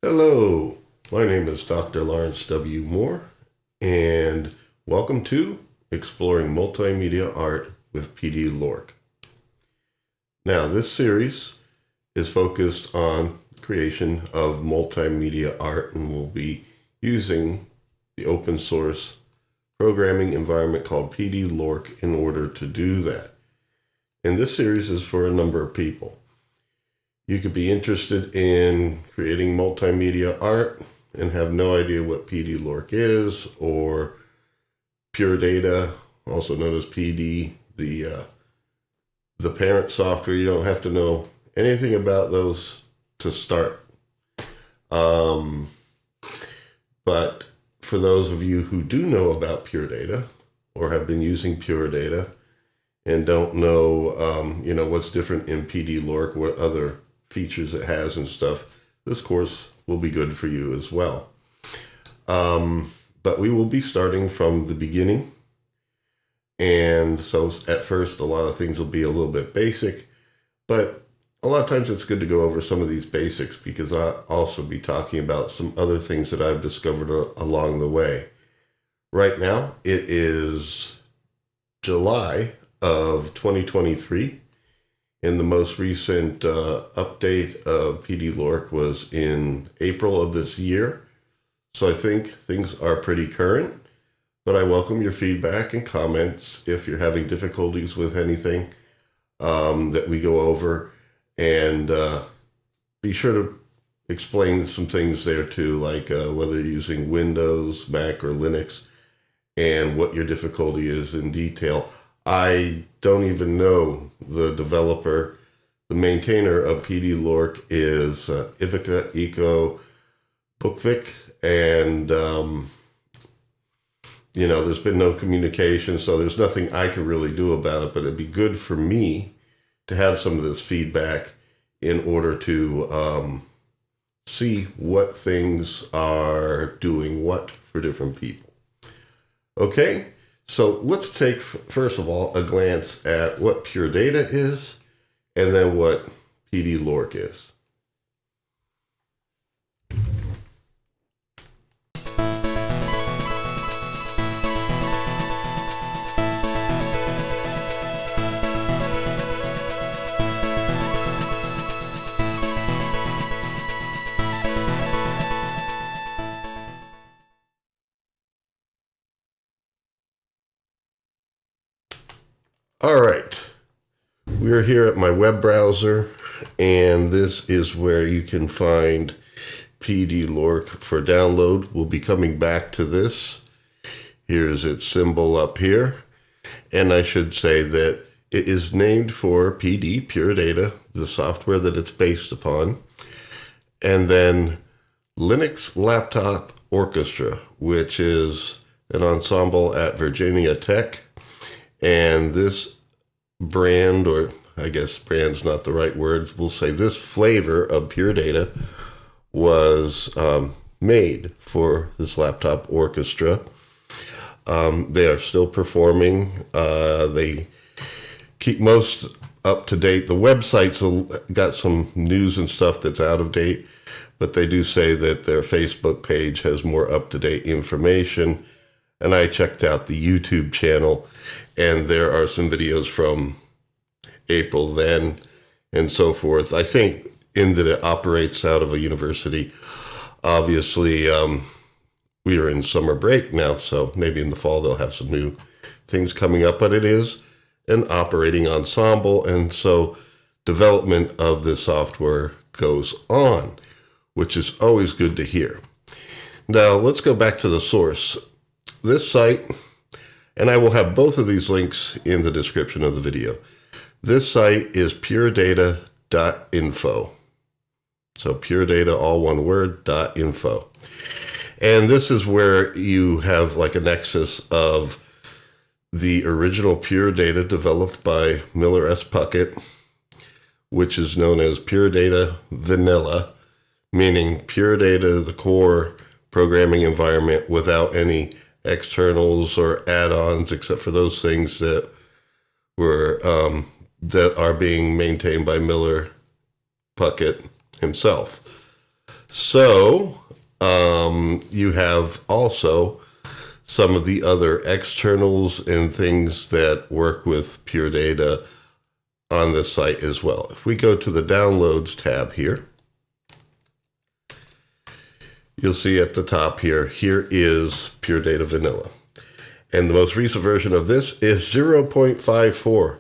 Hello, my name is Dr. Lawrence W. Moore, and welcome to Exploring Multimedia Art with Pd-L2Ork. Now, this series is focused on creation of multimedia art, and we'll be using the open source programming environment called Pd-L2Ork in order to do that. And this series is for a number of people. You could be interested in creating multimedia art and have no idea what Pd-L2Ork is, or Purr Data, also known as PD, the parent software. You don't have to know anything about those to start. But for those of you who do know about Purr Data or have been using Purr Data and don't know, what's different in Pd-L2Ork, what other features it has and stuff, this course will be good for you as well. But we will be starting from the beginning. And so at first, a lot of things will be a little bit basic, but a lot of times it's good to go over some of these basics because I'll also be talking about some other things that I've discovered along the way. Right now, it is July of 2023. And the most recent update of Pd-L2Ork was in April of this year. So I think things are pretty current, but I welcome your feedback and comments if you're having difficulties with anything that we go over. And be sure to explain some things there too, like whether you're using Windows, Mac, or Linux, and what your difficulty is in detail. I don't even know the developer. The maintainer of Pd-L2Ork is Ivica Ico Bukvic, and there's been no communication, so there's nothing I can really do about it, but it'd be good for me to have some of this feedback in order to see what things are doing what for different people. Okay? So let's take, first of all, a glance at what Purr Data is, and then what Pd-L2Ork is. All right, we're here at my web browser, and this is where you can find Pd-L2Ork for download. We'll be coming back to this. Here's its symbol up here, and I should say that it is named for PD, Purr Data, the software that it's based upon, and then Linux Laptop Orchestra, which is an ensemble at Virginia Tech. And this brand, or I guess brand's not the right word, we'll say this flavor of Purr Data was made for this laptop orchestra. They are still performing. They keep most up to date. The website's got some news and stuff that's out of date, but they do say that their Facebook page has more up-to-date information. And I checked out the YouTube channel, and there are some videos from April then and so forth. I think in that it operates out of a university. Obviously, we are in summer break now, so maybe in the fall they'll have some new things coming up, but it is an operating ensemble, and so development of the software goes on, which is always good to hear. Now, let's go back to the source. This site, and I will have both of these links in the description of the video. This site is purrdata.info. So Purr Data, all one word, .info. And this is where you have like a nexus of the original Purr Data developed by Miller S. Puckette, which is known as Purr Data Vanilla, meaning Purr Data, the core programming environment without any externals or add-ons, except for those things that were that are being maintained by Miller Puckette himself. So you have also some of the other externals and things that work with Purr Data on this site as well. If we go to the Downloads tab here, you'll see at the top here is Purr Data Vanilla. And the most recent version of this is 0.54.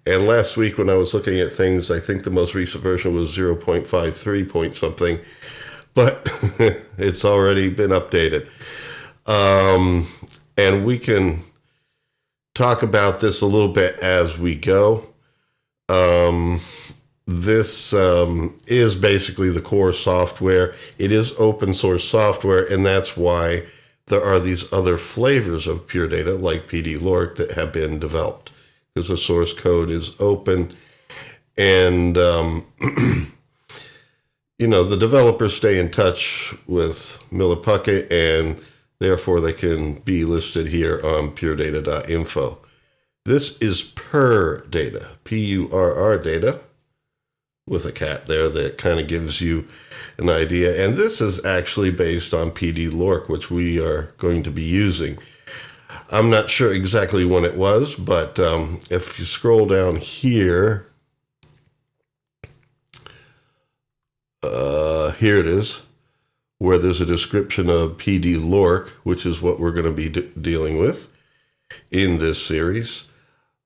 And last week when I was looking at things, I think the most recent version was 0.53 point something, but it's already been updated. And we can talk about this a little bit as we go. This is basically the core software. It is open source software, and that's why there are these other flavors of Purr Data, like Pd-L2Ork, that have been developed, because the source code is open. And, you know, the developers stay in touch with Miller Puckette, and therefore they can be listed here on purrdata.info. This is Purr Data, P-U-R-R Data, with a cat there that kind of gives you an idea. And this is actually based on Pd-L2Ork, which we are going to be using. I'm not sure exactly when it was, but if you scroll down here, here it is, where there's a description of Pd-L2Ork, which is what we're going to be dealing with in this series.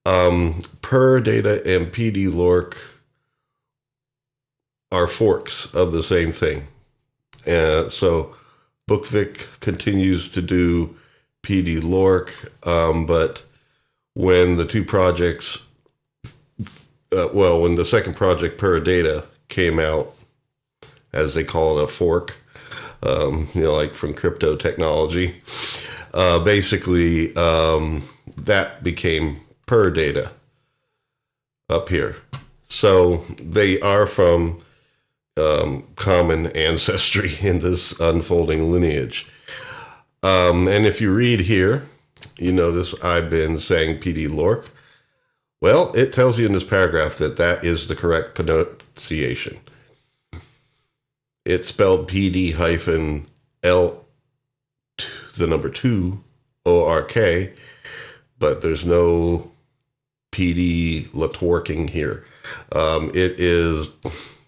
Purr Data and Pd-L2Ork are forks of the same thing. So Bukvic continues to do Pd-L2Ork, but when the two projects, when the second project, Purr Data, came out, as they call it, a fork, you know, like from crypto technology, basically that became Purr Data up here. So they are from common ancestry in this unfolding lineage. And if you read here, you notice I've been saying Pd-L2Ork. Well, it tells you in this paragraph that that is the correct pronunciation. It's spelled Pd-L, the number 2, O-R-K, but there's no Pd-L2Orking here. It is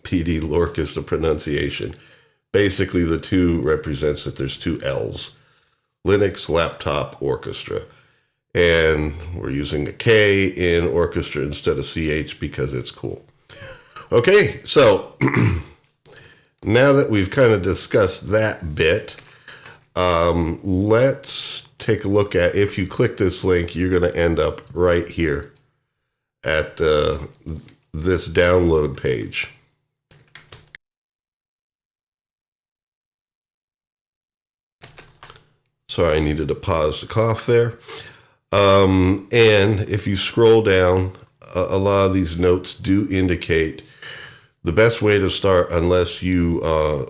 Pd-L2Ork is the pronunciation. Basically, the 2 represents that there's 2 L's. Linux Laptop Orchestra. And we're using a K in orchestra instead of CH because it's cool. Okay, so now that we've kind of discussed that bit, let's take a look at, if you click this link, you're going to end up right here at this download page. Sorry, I needed to pause the cough there. And if you scroll down, a lot of these notes do indicate the best way to start, unless you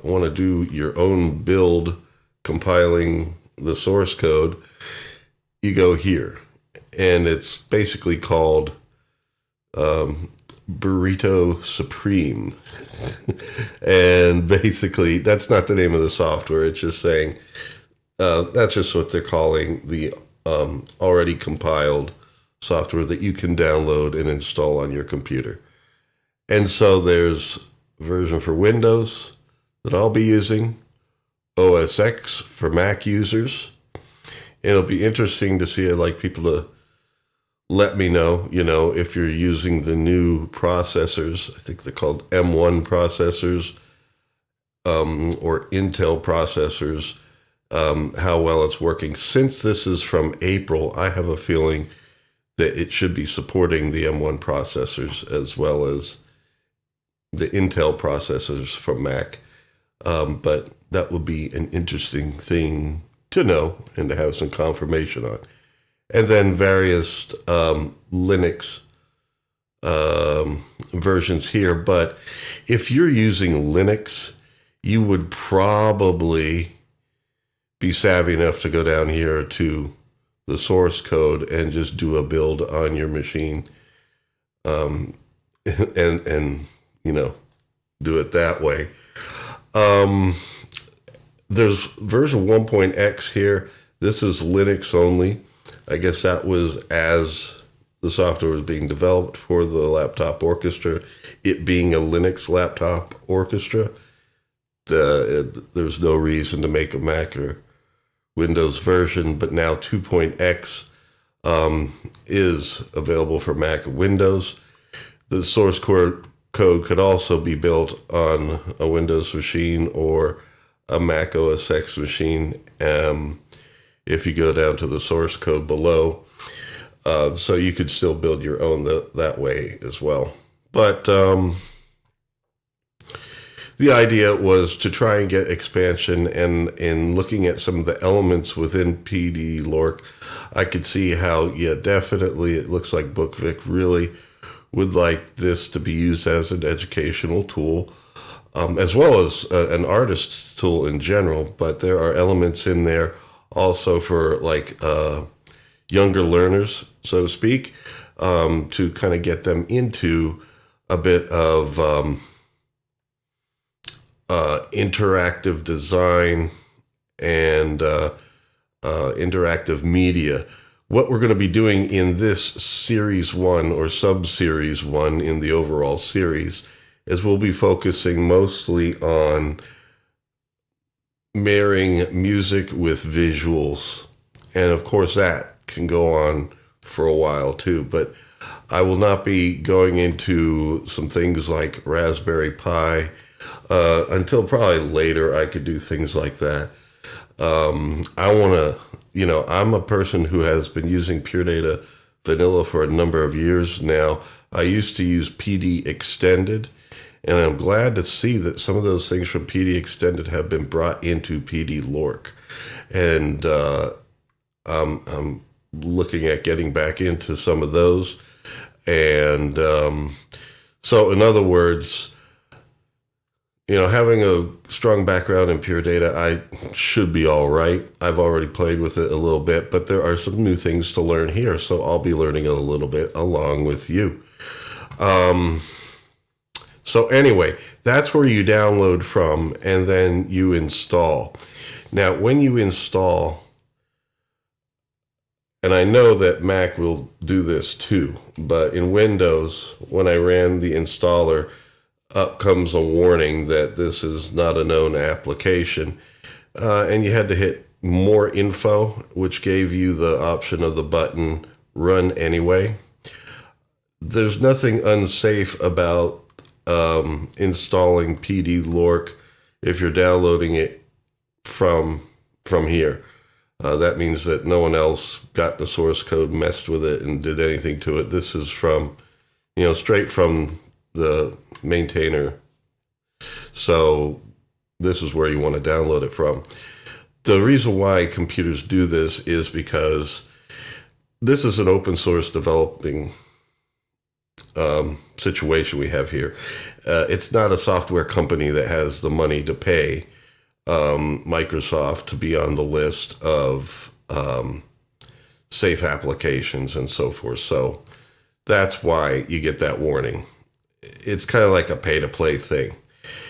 want to do your own build compiling the source code, you go here. And it's basically called Burrito Supreme. And basically, that's not the name of the software. It's just saying, that's just what they're calling the already compiled software that you can download and install on your computer. And so there's a version for Windows that I'll be using, OS X for Mac users. And it'll be interesting to see. I'd like people to let me know, you know, if you're using the new processors. I think they're called M1 processors, or Intel processors, how well it's working. Since this is from April, I have a feeling that it should be supporting the M1 processors as well as the Intel processors from Mac. But that would be an interesting thing to know and to have some confirmation on. And then various Linux versions here. But if you're using Linux, you would probably be savvy enough to go down here to the source code and just do a build on your machine, and you know, do it that way. There's version 1.x here. This is Linux only. I guess that was as the software was being developed for the laptop orchestra, it being a Linux laptop orchestra. There's no reason to make a Mac or Windows version, but now 2.x is available for Mac and Windows. The source code could also be built on a Windows machine or a Mac OS X machine if you go down to the source code below. So you could still build your own that way as well. But the idea was to try and get expansion, and in looking at some of the elements within Pd-L2Ork, I could see how, yeah, definitely it looks like Bukvic really would like this to be used as an educational tool, as well as an artist's tool in general. But there are elements in there also for like younger learners, so to speak, to kind of get them into a bit of interactive design and interactive media. What we're going to be doing in this series 1 or sub-series 1 in the overall series is we'll be focusing mostly on marrying music with visuals. And of course that can go on for a while too, but I will not be going into some things like Raspberry Pi until probably later. I could do things like that. I want to, I'm a person who has been using Purr Data vanilla for a number of years now. I used to use PD Extended, and I'm glad to see that some of those things from PD Extended have been brought into Pd-L2Ork. And I'm looking at getting back into some of those. And so in other words, having a strong background in Purr Data, I should be all right. I've already played with it a little bit, but there are some new things to learn here, so I'll be learning a little bit along with you. So anyway, that's where you download from, and then you install. Now, when you install, and I know that Mac will do this too, but in Windows, when I ran the installer, up comes a warning that this is not a known application, and you had to hit more info, which gave you the option of the button run anyway. There's nothing unsafe about installing Pd-L2Ork if you're downloading it from here. That means that no one else got the source code, messed with it, and did anything to it. This is from, straight from the maintainer. So this is where you want to download it from. The reason why computers do this is because this is an open source developing situation we have here. It's not a software company that has the money to pay Microsoft to be on the list of safe applications and so forth. So that's why you get that warning. It's kind of like a pay-to-play thing.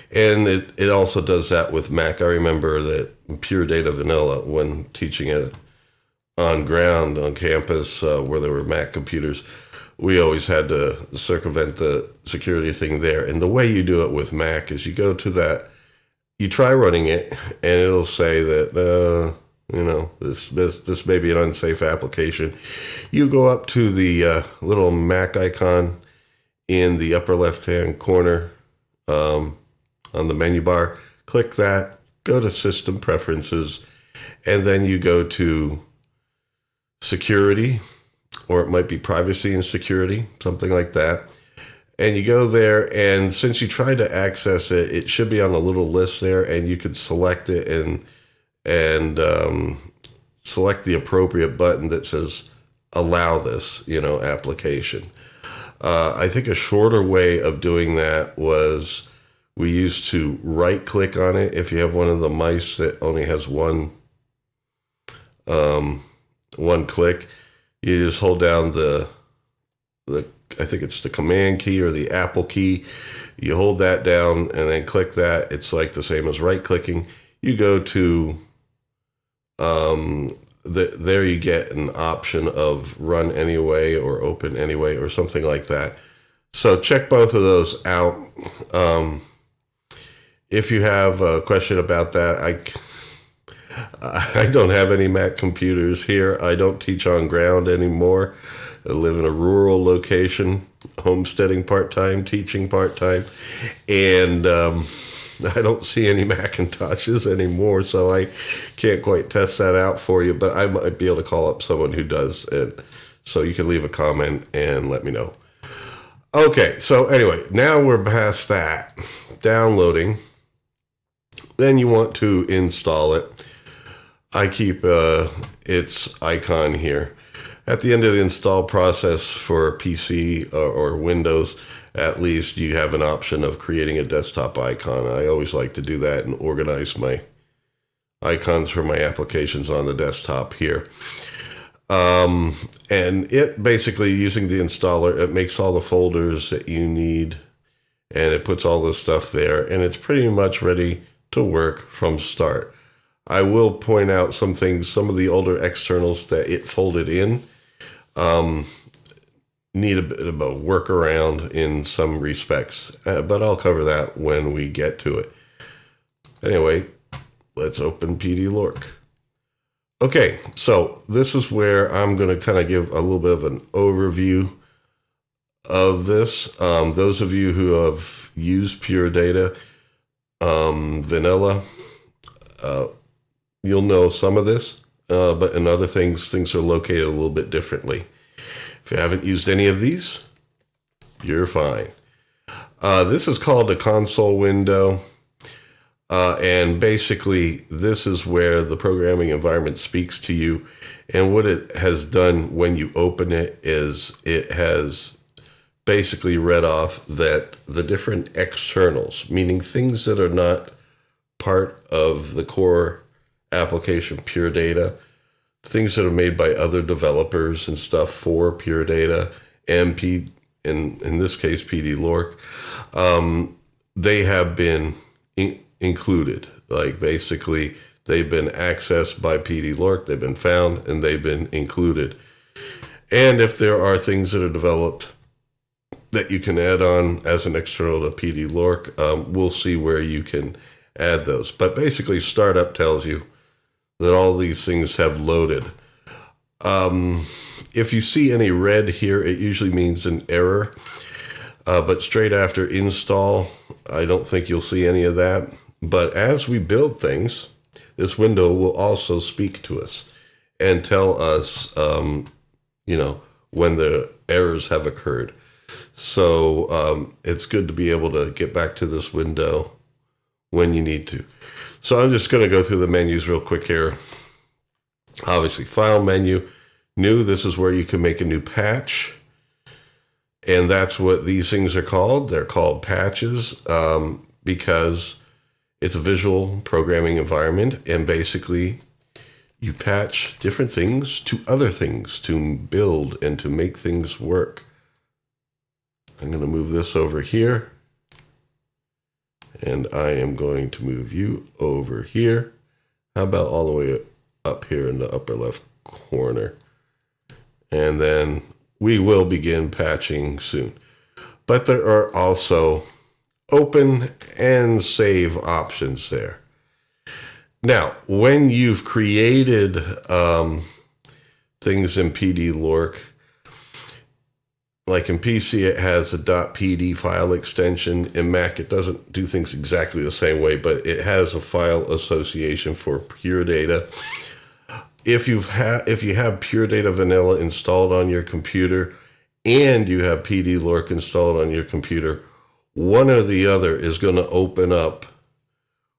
And it also does that with Mac. I remember that Purr Data Vanilla, when teaching it on ground, on campus, where there were Mac computers, we always had to circumvent the security thing there. And the way you do it with Mac is you go to that, you try running it, and it'll say that, this may be an unsafe application. You go up to the little Mac icon in the upper left-hand corner on the menu bar. Click that, go to System Preferences, and then you go to Security, or it might be Privacy and Security, something like that. And you go there, and since you tried to access it, it should be on a little list there, and you could select it and select the appropriate button that says allow this, application. I think a shorter way of doing that was we used to right click on it. If you have one of the mice that only has one click, you just hold down the I think it's the command key or the Apple key. You hold that down and then click that. It's like the same as right clicking. You go to there you get an option of run anyway or open anyway or something like that. So check both of those out. If you have a question about that, I don't have any Mac computers here. I don't teach on ground anymore. I live in a rural location, homesteading part-time, teaching part-time, and I don't see any Macintoshes anymore, so I can't quite test that out for you, but I might be able to call up someone who does it, so you can leave a comment and let me know. Okay, so anyway, now we're past that. Downloading. Then you want to install it. I keep its icon here. At the end of the install process for PC or Windows, at least you have an option of creating a desktop icon. I always like to do that and organize my icons for my applications on the desktop here. And it basically, using the installer, it makes all the folders that you need and it puts all this stuff there, and it's pretty much ready to work from start. I will point out some things. Some of the older externals that it folded in need a bit of a workaround in some respects, but I'll cover that when we get to it. Anyway, let's open Pd-L2Ork. Okay, so this is where I'm going to kind of give a little bit of an overview of this. Those of you who have used Purr Data, vanilla, you'll know some of this, but in other things are located a little bit differently. If you haven't used any of these, you're fine. This is called a console window, and basically this is where the programming environment speaks to you, and what it has done when you open it is it has basically read off that the different externals, meaning things that are not part of the core application Purr Data, things that are made by other developers and stuff for Purr Data and in this case Pd-L2Ork, they have been included. Like basically they've been accessed by Pd-L2Ork, they've been found, and they've been included. And if there are things that are developed that you can add on as an external to Pd-L2Ork, we'll see where you can add those. But basically startup tells you that all these things have loaded. If you see any red here, it usually means an error. But straight after install, I don't think you'll see any of that. But as we build things, this window will also speak to us and tell us, when the errors have occurred. So it's good to be able to get back to this window when you need to. So I'm just going to go through the menus real quick here. Obviously, File menu, New, this is where you can make a new patch. And that's what these things are called. They're called patches because it's a visual programming environment. And basically, you patch different things to other things to build and to make things work. I'm going to move this over here. And I am going to move you over here. How about all the way up here in the upper left corner? And then we will begin patching soon. But there are also open and save options there. Now, when you've created things in Pd-L2Ork, like in PC, it has a .pd file extension. In Mac, it doesn't do things exactly the same way, but it has a file association for Purr Data. If you have Purr Data Vanilla installed on your computer and you have Pd-L2Ork installed on your computer, one or the other is going to open up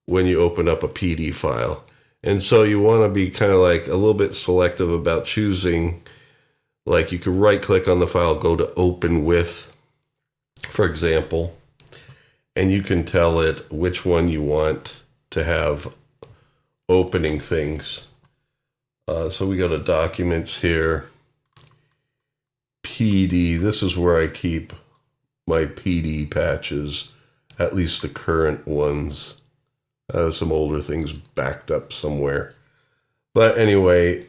when you open up a PD file. And so you want to be kind of like a little bit selective about choosing. Like you can right click on the file, go to open with, for example, and you can tell it which one you want to have opening things. So we go to documents here, PD, this is where I keep my PD patches at least the current ones. Some older things backed up somewhere. But anyway,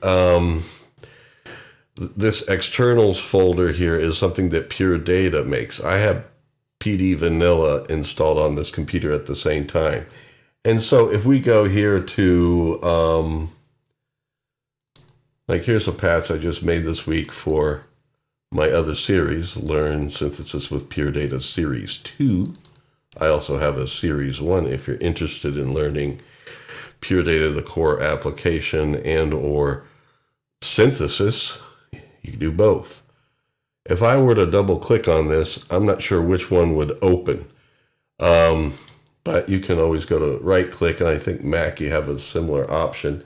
this externals folder here is something that Purr Data makes. I have PD Vanilla installed on this computer at the same time. And so if we go here to, like here's a patch I just made this week for my other series, Learn Synthesis with Purr Data Series 2. I also have a Series 1 if you're interested in learning Purr Data, the core application, and or synthesis. You can do both. If I were to double click on this, I'm not sure which one would open. But you can always go to right click, and I think Mac, you have a similar option.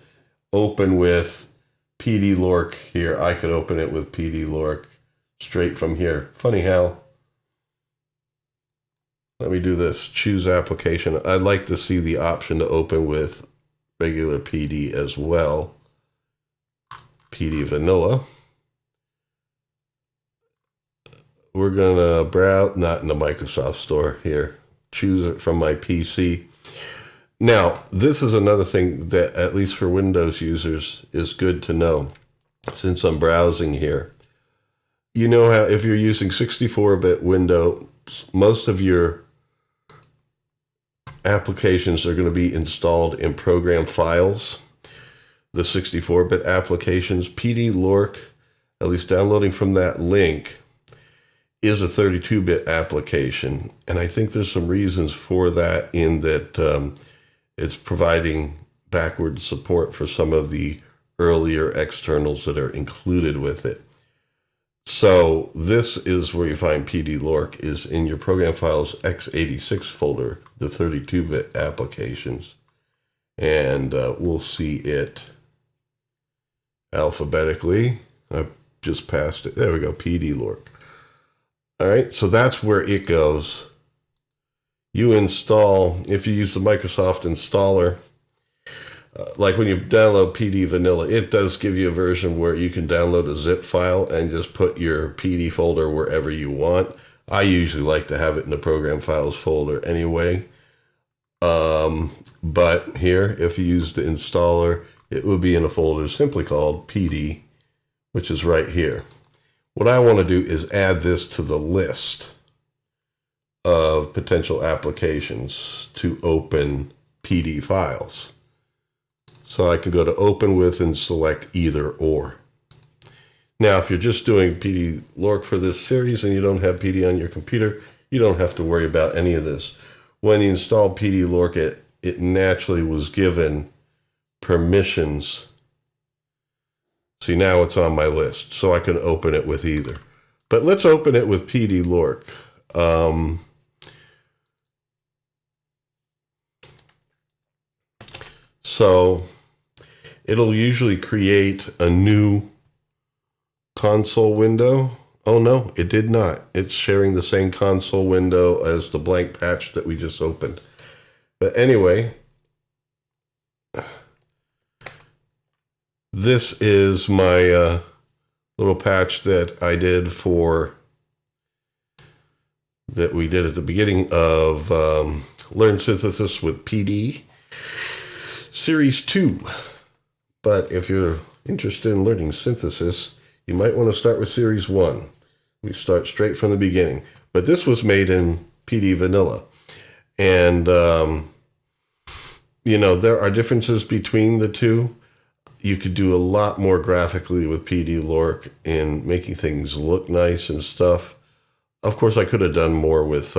Open with Pd-L2Ork here. I could open it with Pd-L2Ork straight from here. Funny how. Let me do this. Choose application. I'd like to see the option to open with regular PD as well. PD Vanilla. We're going to browse, not in the Microsoft Store here. Choose it from my PC. Now, this is another thing that, at least for Windows users, is good to know. Since I'm browsing here, you know how if you're using 64-bit Windows, most of your applications are going to be installed in program files. The 64-bit applications, Pd-L2Ork, at least downloading from that link, is a 32-bit application. And I think there's some reasons for that, in that it's providing backward support for some of the earlier externals that are included with it. So this is where you find Pd-L2Ork, is in your program files x86 folder, the 32-bit applications. And we'll see it alphabetically. I've just passed it. There we go, Pd-L2Ork. All right, so that's where it goes. You install, if you use the Microsoft installer, like when you download PD Vanilla, it does give you a version where you can download a zip file and just put your PD folder wherever you want. I usually like to have it in the program files folder anyway. But here, if you use the installer, it will be in a folder simply called PD, which is right here. What I want to do is add this to the list of potential applications to open PD files. So I can go to open with and select either or. Now, if you're just doing Pd-L2Ork for this series and you don't have PD on your computer, you don't have to worry about any of this. When you install Pd-L2Ork, it naturally was given permissions. See, now it's on my list, so I can open it with either. But let's open it with Pd-L2Ork. So it'll usually create a new console window. Oh no, it did not. It's sharing the same console window as the blank patch that we just opened. But anyway, this is my little patch that I did that we did at the beginning of Learn Synthesis with PD Series 2. But if you're interested in learning synthesis, you might want to start with Series 1. We start straight from the beginning. But this was made in PD Vanilla. And, you know, there are differences between the two. You could do a lot more graphically with Pd-L2Ork in making things look nice and stuff. Of course, I could have done more with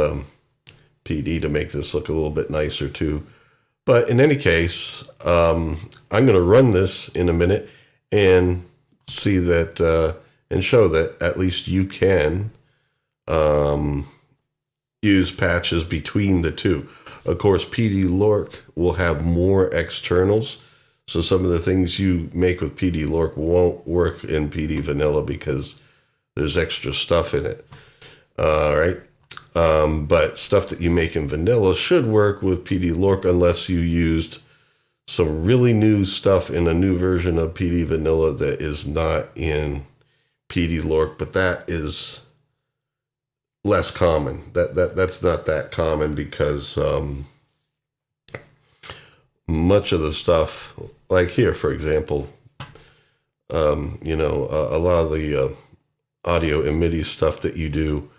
PD to make this look a little bit nicer too. But in any case, I'm going to run this in a minute and see that and show that at least you can use patches between the two. Of course, Pd-L2Ork will have more externals. So some of the things you make with Pd-L2Ork won't work in PD Vanilla because there's extra stuff in it. All right. But stuff that you make in Vanilla should work with Pd-L2Ork unless you used some really new stuff in a new version of PD Vanilla that is not in Pd-L2Ork. But that is less common. That's not that common because much of the stuff, like here, for example, a lot of the audio and MIDI stuff that you do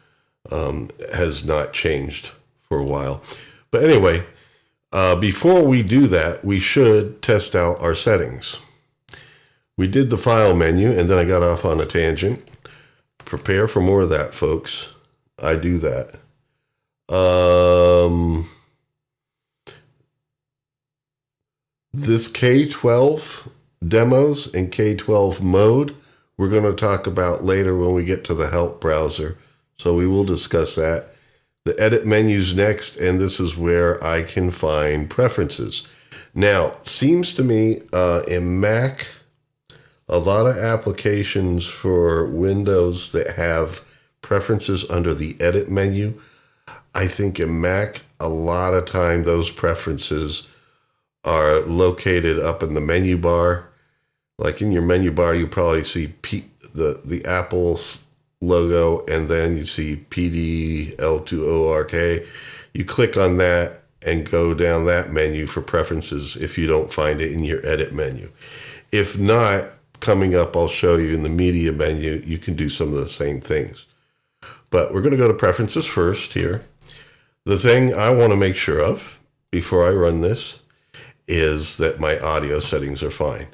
has not changed for a while. But anyway, before we do that, we should test out our settings. We did the file menu, and then I got off on a tangent. Prepare for more of that, folks. I do that. This K12 demos and K12 mode, we're going to talk about later when we get to the help browser. So we will discuss that. The edit menu's next, and this is where I can find preferences. Now, seems to me in Mac, a lot of applications for Windows that have preferences under the edit menu, I think in Mac, a lot of time those preferences are located up in the menu bar. Like in your menu bar, you probably see the Apple logo, and then you see Pd-L2Ork. You click on that and go down that menu for preferences if you don't find it in your edit menu. If not, coming up, I'll show you in the media menu, you can do some of the same things. But we're going to go to preferences first here. The thing I want to make sure of before I run this is that my audio settings are fine.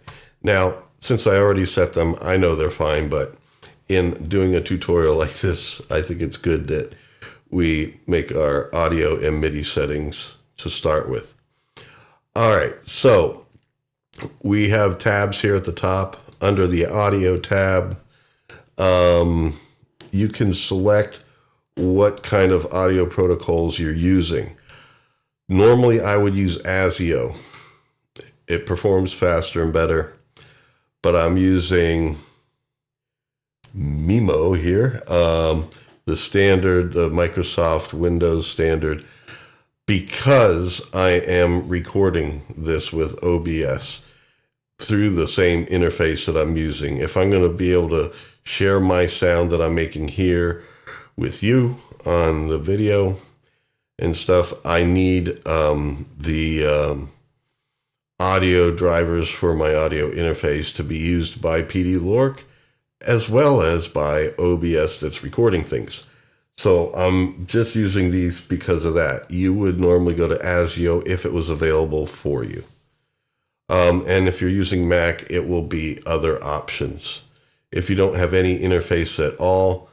Now, since I already set them, I know they're fine, but in doing a tutorial like this, I think it's good that we make our audio and MIDI settings to start with. All right, so we have tabs here at the top. Under the audio tab, you can select what kind of audio protocols you're using. Normally, I would use ASIO. It performs faster and better, but I'm using Mimo here, the standard, the Microsoft Windows standard, because I am recording this with OBS through the same interface that I'm using. If I'm going to be able to share my sound that I'm making here with you on the video and stuff, I need the audio drivers for my audio interface to be used by Pd-L2Ork as well as by OBS that's recording things. So I'm just using these because of that. You would normally go to ASIO if it was available for you. And if you're using Mac, it will be other options. If you don't have any interface at all,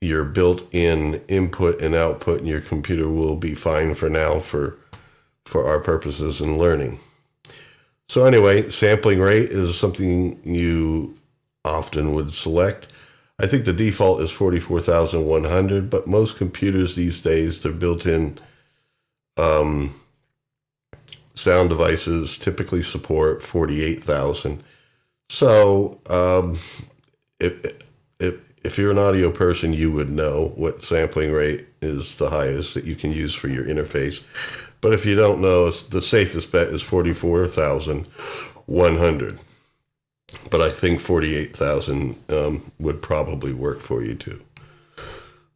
your built-in input and output in your computer will be fine for now for our purposes in learning. So anyway, sampling rate is something you often would select. I think the default is 44,100, but most computers these days, their built-in sound devices typically support 48,000. So if you're an audio person, you would know what sampling rate is the highest that you can use for your interface. But if you don't know, the safest bet is 44,100. But I think 48,000 would probably work for you too.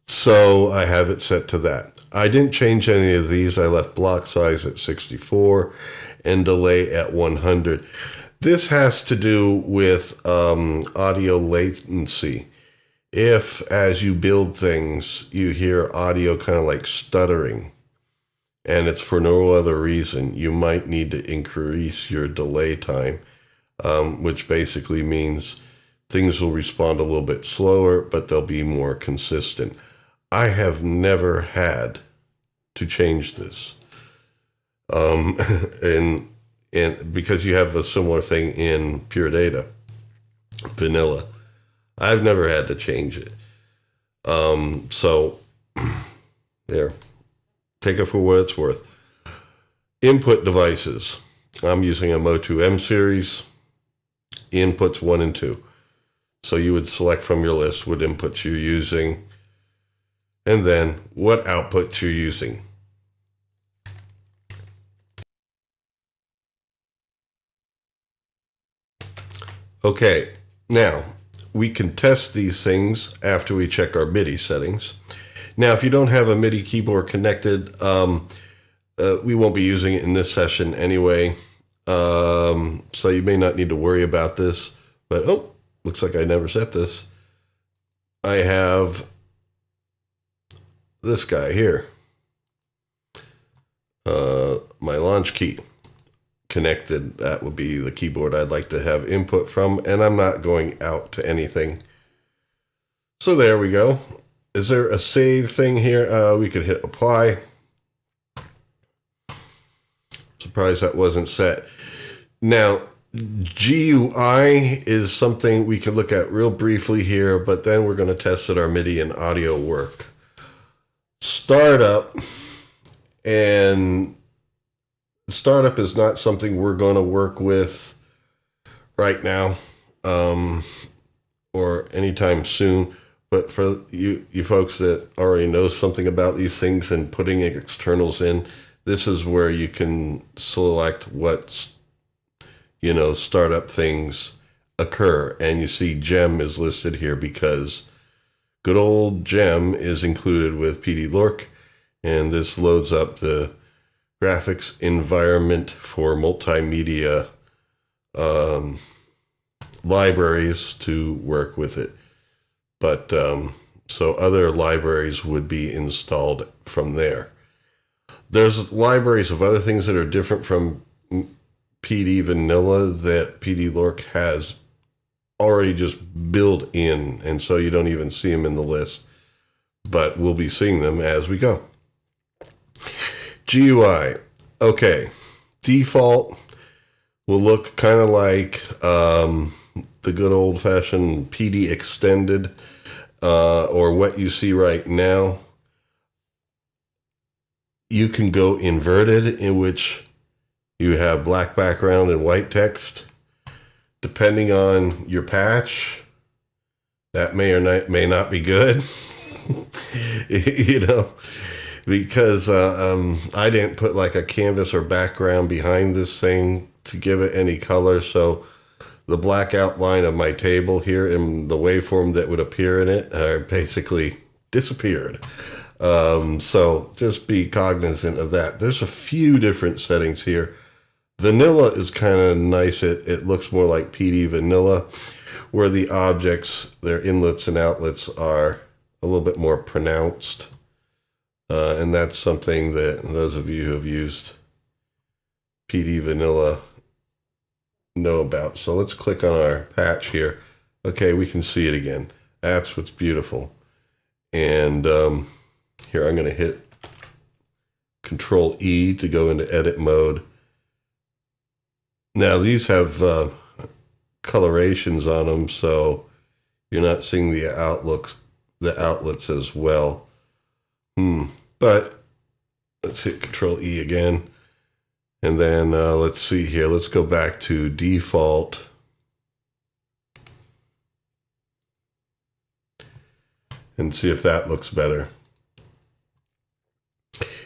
So I have it set to that. I didn't change any of these. I left block size at 64 and delay at 100. This has to do with audio latency. If, as you build things, you hear audio kind of like stuttering, and it's for no other reason, you might need to increase your delay time, which basically means things will respond a little bit slower, but they'll be more consistent. I have never had to change this. And because you have a similar thing in Purr Data, vanilla. I've never had to change it. So there, take it for what it's worth. Input devices. I'm using a Motu M series. Inputs 1 and 2. So you would select from your list what inputs you're using, and then what outputs you're using. Okay, now we can test these things after we check our MIDI settings. Now, if you don't have a MIDI keyboard connected, we won't be using it in this session anyway. So you may not need to worry about this. But, oh, looks like I never set this. I have this guy here. My launch key connected. That would be the keyboard I'd like to have input from, and I'm not going out to anything. So there we go. Is there a save thing here? We could hit apply. Surprised that wasn't set. Now, GUI is something we can look at real briefly here, but then we're going to test that our MIDI and audio work. Startup, and startup is not something we're going to work with right now or anytime soon. But for you folks that already know something about these things and putting externals in, this is where you can select what, startup things occur. And you see gem is listed here because good old gem is included with Pd-L2Ork. And this loads up the graphics environment for multimedia libraries to work with it. But so other libraries would be installed from there. There's libraries of other things that are different from PD Vanilla that Pd-L2Ork has already just built in, and so you don't even see them in the list. But we'll be seeing them as we go. GUI. Okay. Default will look kind of like the good old-fashioned PD extended or what you see right now. You can go inverted, in which you have black background and white text. Depending on your patch, that may or may not be good. Because I didn't put like a canvas or background behind this thing to give it any color, so the black outline of my table here and the waveform that would appear in it are basically disappeared. So just be cognizant of that. There's a few different settings here. Vanilla is kind of nice. It looks more like PD Vanilla, where the objects, their inlets and outlets, are a little bit more pronounced. And that's something that those of you who have used PD Vanilla know about. So let's click on our patch here. Okay, we can see it again. That's what's beautiful. And here I'm going to hit Control E to go into edit mode. Now these have colorations on them, so you're not seeing the outlets as well. But let's hit Control E again. And then let's see here. Let's go back to default. And see if that looks better.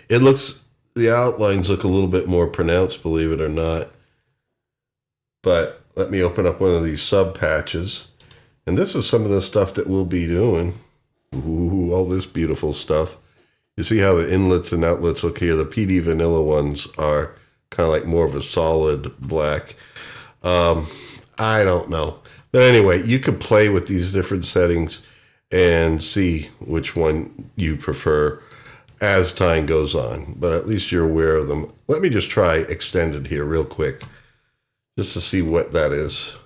The outlines look a little bit more pronounced, believe it or not. But let me open up one of these sub patches. And this is some of the stuff that we'll be doing. Ooh, all this beautiful stuff. You see how the inlets and outlets look here. The PD Vanilla ones are kind of like more of a solid black. I don't know. But anyway, you can play with these different settings and see which one you prefer as time goes on. But at least you're aware of them. Let me just try extended here real quick, just to see what that is.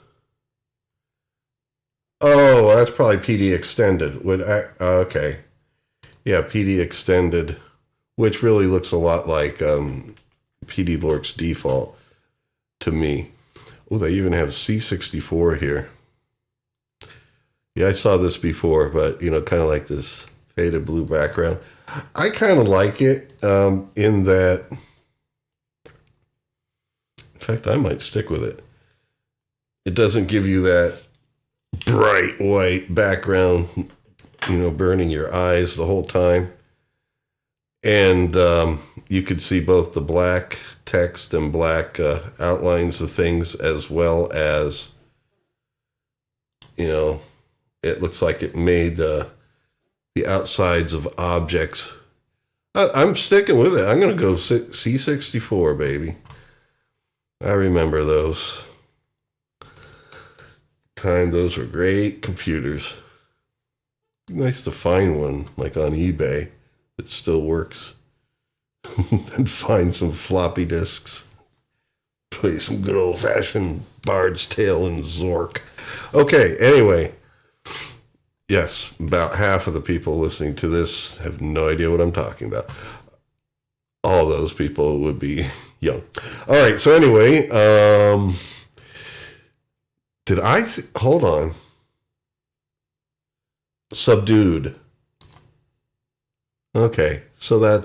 Oh, that's probably PD extended. Okay. Yeah, PD extended, which really looks a lot like Pd-L2Ork's default to me. Oh, they even have C64 here. Yeah, I saw this before, but, kind of like this faded blue background. I kind of like it in that, in fact, I might stick with it. It doesn't give you that bright white background, burning your eyes the whole time. And you could see both the black text and black outlines of things, as well as, it looks like it made the outsides of objects. I'm sticking with it. I'm going to go C64, baby. I remember those. Those were great computers. Nice to find one, like on eBay, that still works. And find some floppy disks. Play some good old-fashioned Bard's Tale and Zork. Okay, anyway. Yes, about half of the people listening to this have no idea what I'm talking about. All those people would be young. All right, so anyway, hold on. Subdued. Okay, so I'm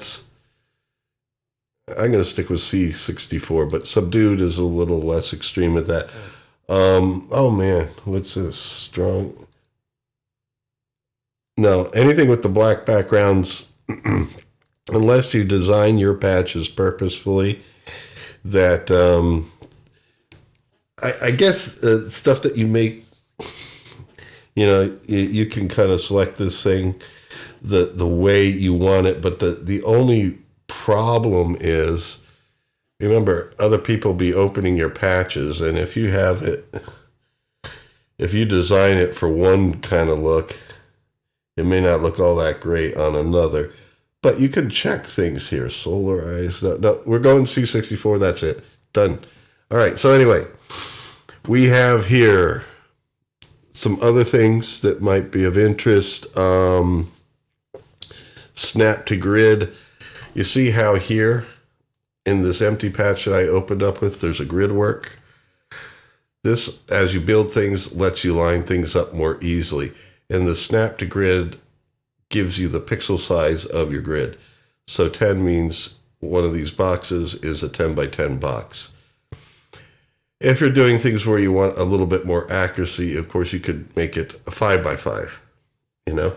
going to stick with C64, but subdued is a little less extreme at that. Oh man, what's this? Strong. No, anything with the black backgrounds, unless you design your patches purposefully, that I guess stuff that you make, you can kind of select this thing the way you want it, but the only problem is, remember, other people be opening your patches, and if you design it for one kind of look, it may not look all that great on another. But you can check things here. Solarize. No, we're going C64. That's it. Done. All right. So anyway, we have here some other things that might be of interest. Snap to grid. You see how here in this empty patch that I opened up with, there's a grid work. This, as you build things, lets you line things up more easily. And the snap to grid gives you the pixel size of your grid. So 10 means one of these boxes is a 10 by 10 box. If you're doing things where you want a little bit more accuracy, of course, you could make it a 5 by 5, and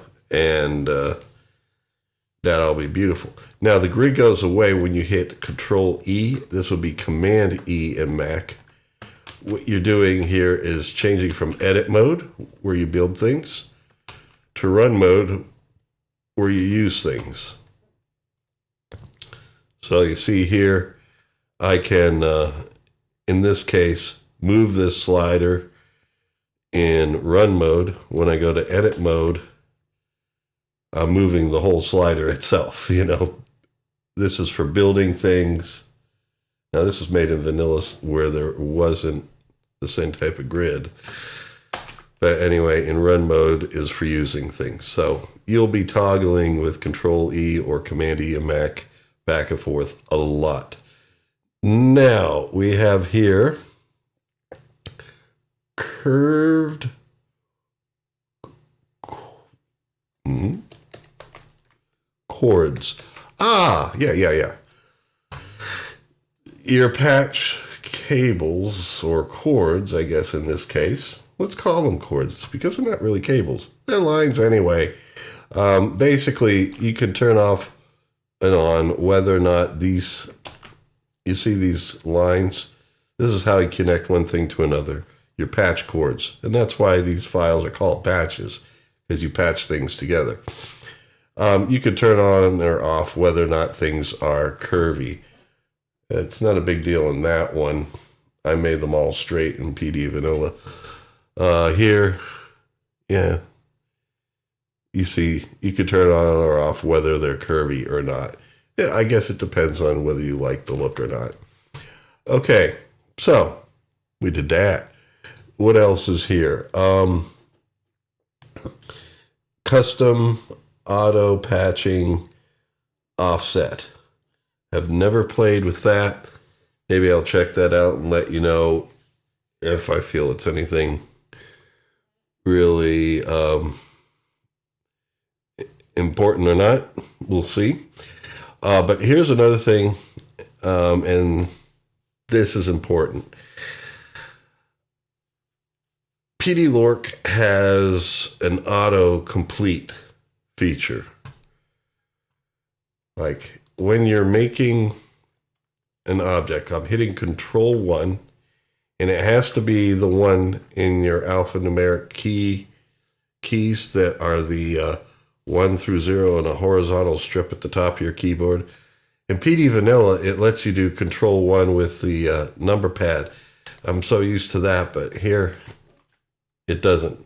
that'll be beautiful. Now, the grid goes away when you hit Control E. This would be Command E in Mac. What you're doing here is changing from edit mode, where you build things, to run mode, where you use things. So you see here, I can, in this case, move this slider in run mode. When I go to edit mode, I'm moving the whole slider itself. This is for building things. Now this was made in vanilla where there wasn't the same type of grid. But anyway, in run mode is for using things. So you'll be toggling with Control E or Command E in Mac back and forth a lot. Now we have here curved chords. Yeah. Your patch cables or cords, I guess in this case. Let's call them cords because they're not really cables. They're lines anyway. Basically, you can turn off and on whether or not you see these lines. This is how you connect one thing to another. Your patch cords. And that's why these files are called patches, because you patch things together. You can turn on or off whether or not things are curvy. It's not a big deal in that one. I made them all straight in PD Vanilla. Here, yeah, you see, you can turn on or off whether they're curvy or not. Yeah, I guess it depends on whether you like the look or not. Okay, so we did that. What else is here? Custom auto patching offset. Have never played with that. Maybe I'll check that out and let you know if I feel it's anything really important or not. We'll see. But here's another thing, and this is important. Pd-L2Ork has an auto-complete feature. Like when you're making an object, I'm hitting Control 1, and it has to be the one in your alphanumeric keys that are the 1 through 0 and a horizontal strip at the top of your keyboard. In PD Vanilla, it lets you do Control 1 with the number pad. I'm so used to that, but here it doesn't.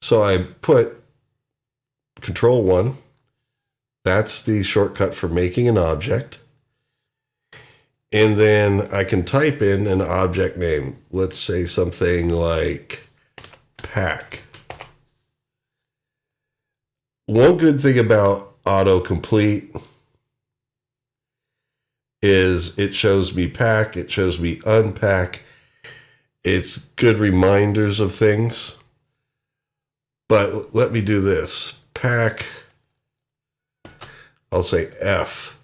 So I put Control 1. That's the shortcut for making an object. And then I can type in an object name. Let's say something like pack. One good thing about autocomplete is it shows me pack, it shows me unpack. It's good reminders of things. But let me do this. Pack, I'll say F.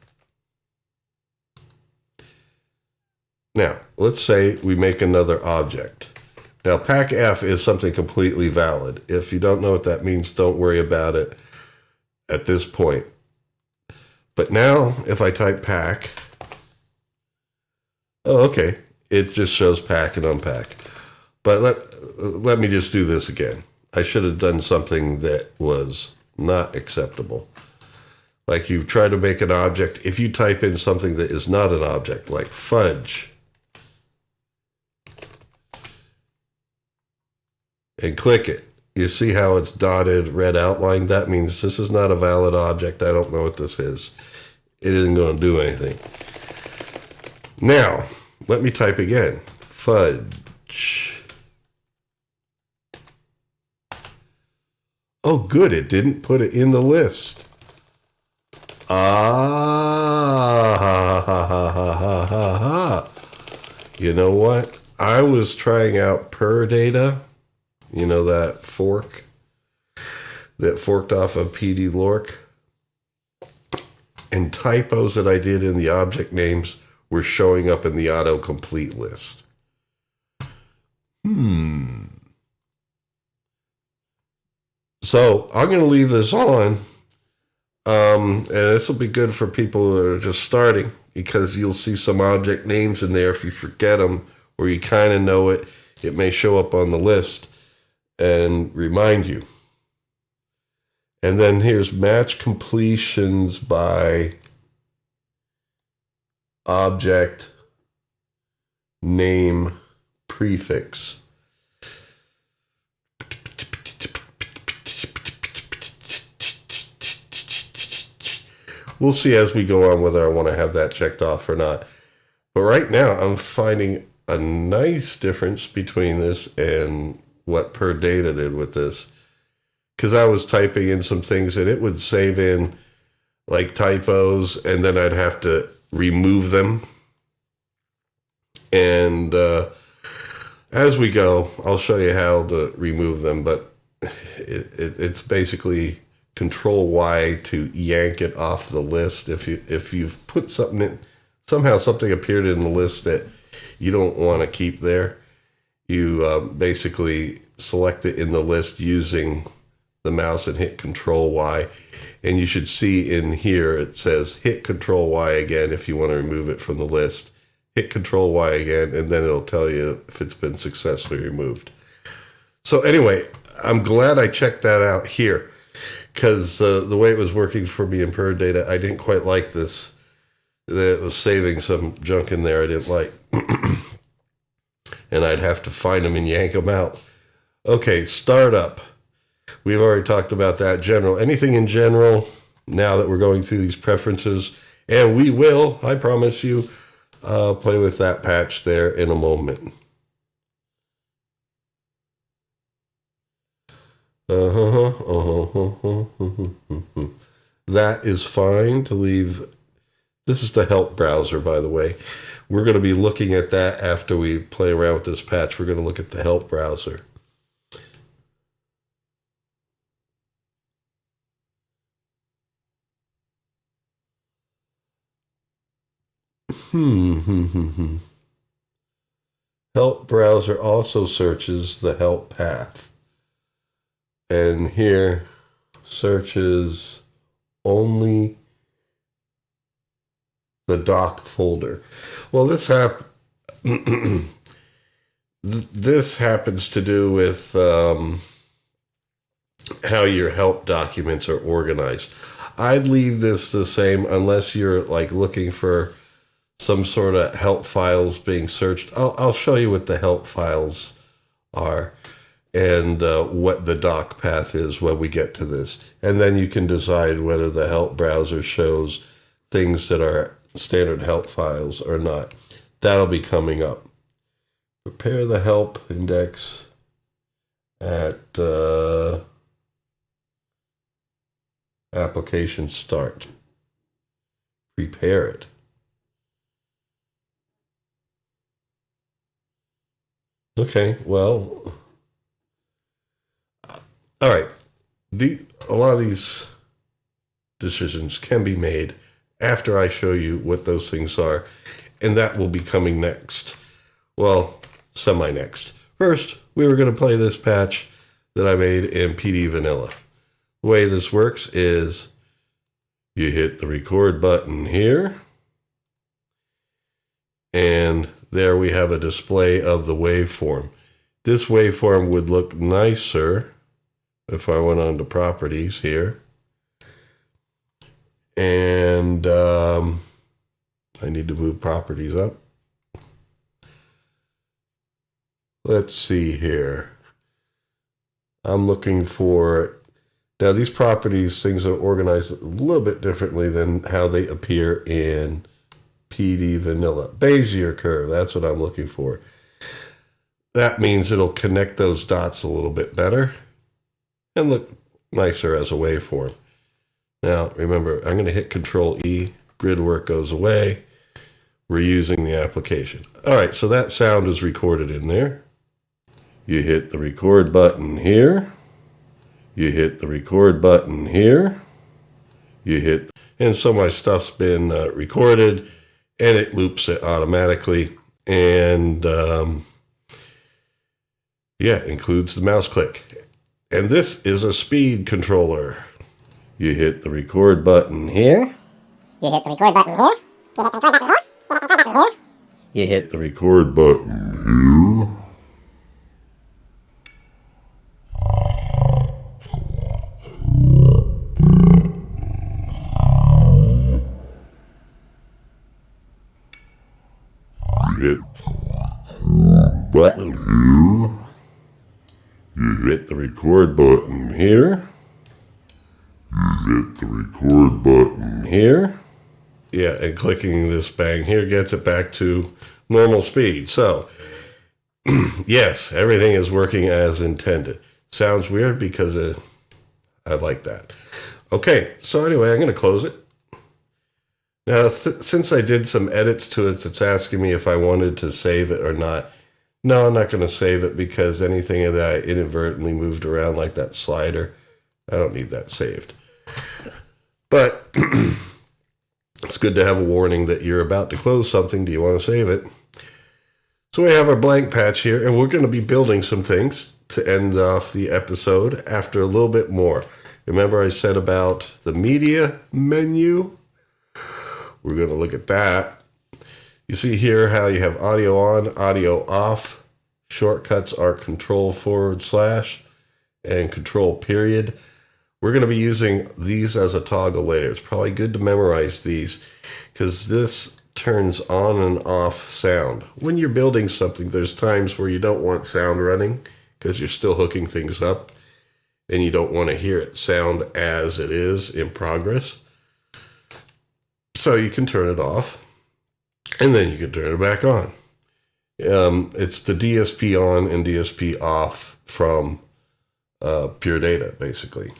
Now, let's say we make another object. Now, pack F is something completely valid. If you don't know what that means, don't worry about it at this point. But now, if I type pack, oh, okay, it just shows pack and unpack. But let me just do this again. I should have done something that was not acceptable. Like you try to make an object, if you type in something that is not an object, like fudge, and click it, you see how it's dotted, red outline? That means this is not a valid object. I don't know what this is. It isn't going to do anything. Now, let me type again. Fudge. Oh, good. It didn't put it in the list. Ah, ha, ha, ha, ha, ha, ha, ha. You know what? I was trying out Purr Data. You know that fork that forked off of Pd-L2Ork? And typos that I did in the object names were showing up in the autocomplete list. So I'm going to leave this on. And this will be good for people that are just starting, because you'll see some object names in there. If you forget them or you kind of know it, it may show up on the list and remind you. And then here's match completions by object name prefix. We'll see as we go on whether I want to have that checked off or not. But right now, I'm finding a nice difference between this and what Purr Data did with this. Because I was typing in some things and it would save in like typos, and then I'd have to remove them. And as we go, I'll show you how to remove them. But it's basically Control Y to yank it off the list. If you've put something in, somehow something appeared in the list that you don't want to keep there, you basically select it in the list using the mouse and hit Control Y. And you should see in here it says hit Control Y again if you want to remove it from the list. Hit Control Y again, and then it'll tell you if it's been successfully removed. So anyway, I'm glad I checked that out here, because the way it was working for me in Purr Data, I didn't quite like this. That it was saving some junk in there I didn't like. And I'd have to find them and yank them out. Okay, startup. We've already talked about that. General. Anything in general, now that we're going through these preferences, and we will, I promise you, play with that patch there in a moment. That is fine to leave. This is the help browser, by the way. We're going to be looking at that after we play around with this patch. We're going to look at the help browser. Help browser also searches the help path. And here searches only the doc folder. Well, this happens to do with how your help documents are organized. I'd leave this the same unless you're like looking for some sort of help files being searched. I'll show you what the help files are and what the doc path is when we get to this. And then you can decide whether the help browser shows things that are standard help files or not. That'll be coming up. Prepare the help index at application start. Prepare it. Okay, well, all right. A lot of these decisions can be made after I show you what those things are, and that will be coming next. Well, semi-next. First, we were going to play this patch that I made in PD Vanilla. The way this works is you hit the record button here, and there we have a display of the waveform. This waveform would look nicer if I went on to properties here. And I need to move properties up. Let's see here. I'm looking for, now these properties, things are organized a little bit differently than how they appear in PD Vanilla. Bezier curve, that's what I'm looking for. That means it'll connect those dots a little bit better and look nicer as a waveform. Now, remember, I'm going to hit Control E. Grid work goes away. We're using the application. All right, so that sound is recorded in there. You hit the record button here. You hit the record button here. You hit, and so my stuff's been recorded, and it loops it automatically. And yeah, includes the mouse click. And this is a speed controller. You hit the record button here. You hit the record button here. You hit the record button here. You hit the record button here. You hit the record button here. Yeah, and clicking this bang here gets it back to normal speed. So, yes, everything is working as intended. Sounds weird because I like that. Okay, so anyway, I'm going to close it. Now, since I did some edits to it, it's asking me if I wanted to save it or not. No, I'm not going to save it because anything that I inadvertently moved around, like that slider, I don't need that saved. But it's good to have a warning that you're about to close something. Do you want to save it? So we have our blank patch here, and we're going to be building some things to end off the episode after a little bit more. Remember I said about the media menu? We're going to look at that. You see here how you have audio on, audio off. Shortcuts are Control / and Control period. We're going to be using these as a toggle later. It's probably good to memorize these because this turns on and off sound. When you're building something, there's times where you don't want sound running because you're still hooking things up and you don't want to hear it sound as it is in progress. So you can turn it off, and then you can turn it back on. It's the DSP on and DSP off from Purr Data, basically.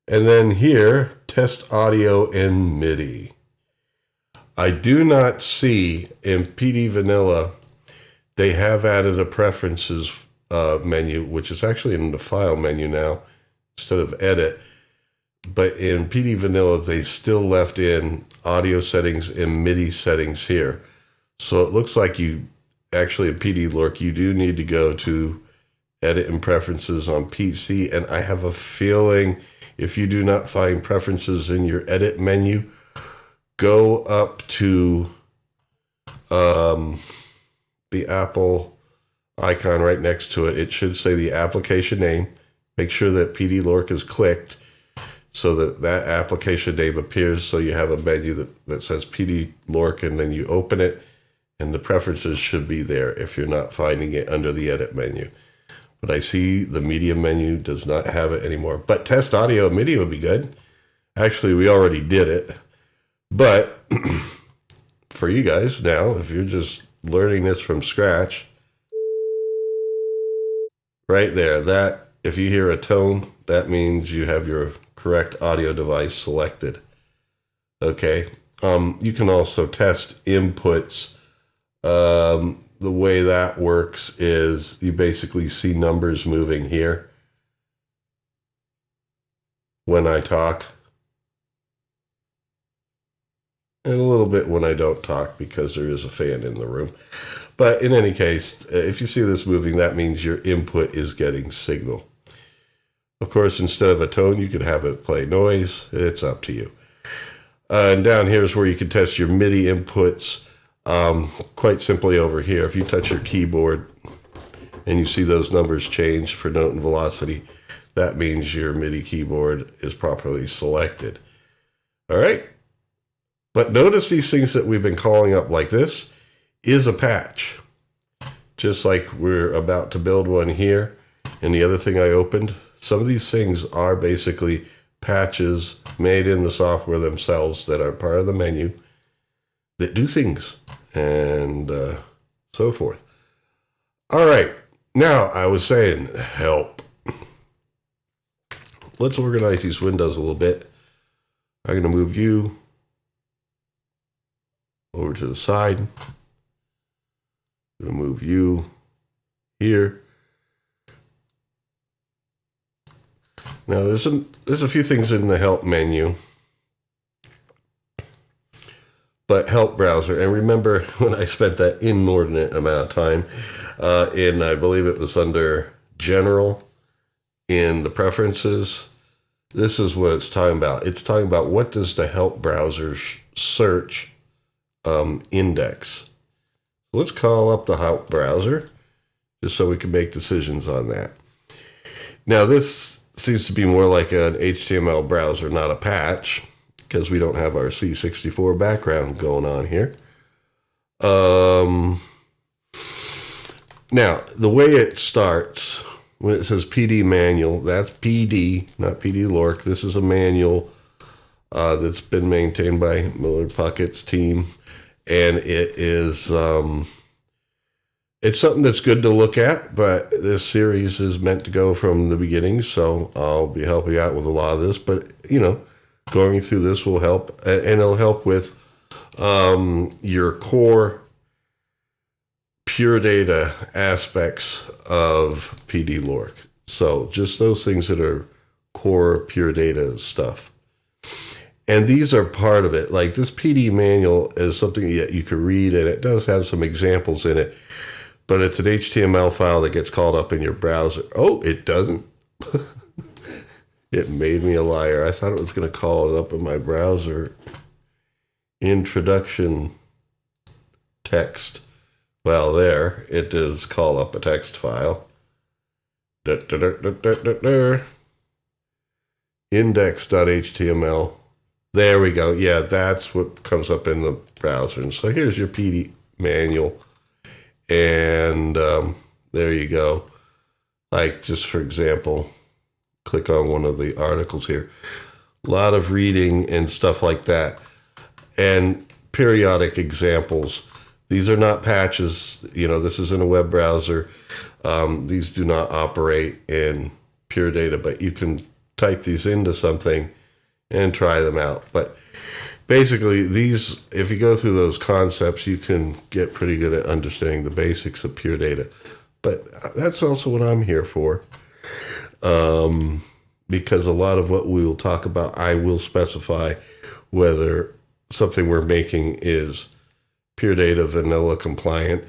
And then here, test audio in MIDI. I do not see in PD Vanilla, they have added a preferences menu, which is actually in the file menu now, instead of edit. But in PD Vanilla, they still left in audio settings and MIDI settings here. So it looks like you actually in Pd-L2Ork, you do need to go to edit and preferences on PC. And I have a feeling if you do not find preferences in your edit menu, go up to the Apple icon right next to it. It should say the application name. make sure that Pd-L2Ork is clicked so that that application name appears. So you have a menu that says Pd-L2Ork, and then you open it, and the preferences should be there if you're not finding it under the edit menu. But I see the media menu does not have it anymore. But test audio and MIDI would be good. Actually, we already did it. But for you guys now, if you're just learning this from scratch, right there, that if you hear a tone, that means you have your correct audio device selected. Okay. You can also test inputs. The way that works is you basically see numbers moving here when I talk, and a little bit when I don't talk because there is a fan in the room. But in any case, if you see this moving, that means your input is getting signal. Of course, instead of a tone, you could have it play noise. It's up to you. And down here is where you can test your MIDI inputs. Quite simply over here, if you touch your keyboard and you see those numbers change for note and velocity, that means your MIDI keyboard is properly selected. All right. But notice these things that we've been calling up like this is a patch. Just like we're about to build one here. And the other thing I opened, some of these things are basically patches made in the software themselves that are part of the menu that do things and so forth. All right. Now, I was saying help. Let's organize these windows a little bit. I'm going to move you over to the side. I'm going to move you here. Now, there's a few things in the help menu. But help browser, and remember when I spent that inordinate amount of time in, I believe it was under general in the preferences, this is what it's talking about. It's talking about what does the help browser search index. Let's call up the help browser just so we can make decisions on that. Now this seems to be more like an HTML browser, not a patch, because we don't have our C64 background going on here. Now, the way it starts, when it says PD manual, that's PD, not Pd-L2Ork. This is a manual that's been maintained by Millard Puckette's team. And it is, it's something that's good to look at, but this series is meant to go from the beginning. So I'll be helping out with a lot of this, but you know, going through this will help, and it'll help with your core Purr Data aspects of Pd-L2Ork. So just those things that are core Purr Data stuff. And these are part of it. Like this PD manual is something that you can read, and it does have some examples in it, but it's an HTML file that gets called up in your browser. Oh, it doesn't. It made me a liar. I thought it was going to call it up in my browser. Introduction text. Well, there, it does call up a text file. Index.html. There we go. Yeah, that's what comes up in the browser. And so here's your PD manual. And there you go. Like, just for example, click on one of the articles here. A lot of reading and stuff like that. And periodic examples. These are not patches. You know, this is in a web browser. These do not operate in Purr Data, but you can type these into something and try them out. But basically, these, if you go through those concepts, you can get pretty good at understanding the basics of Purr Data. But that's also what I'm here for. Because a lot of what we will talk about, I will specify whether something we're making is Purr Data vanilla compliant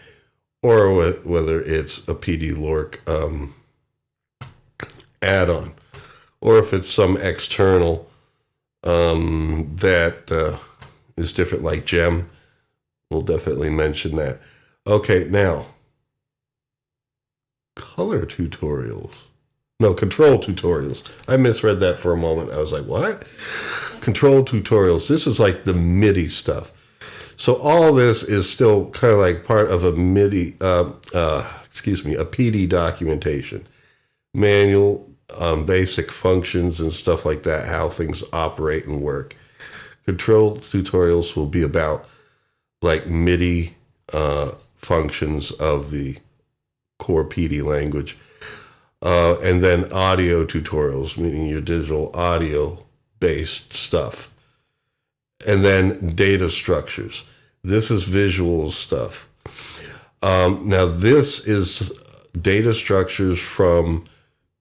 or whether it's a Pd-L2Ork add-on, or if it's some external that is different, like gem. We'll definitely mention that. Okay, now color tutorials. No, control tutorials. I misread that for a moment. I was like, what? Control tutorials. This is like the MIDI stuff. So all this is still kind of like part of a MIDI, a PD documentation. Manual, basic functions and stuff like that, how things operate and work. Control tutorials will be about like MIDI functions of the core PD language. And then audio tutorials, meaning your digital audio based stuff. And then data structures. This is visual stuff. Now this is data structures from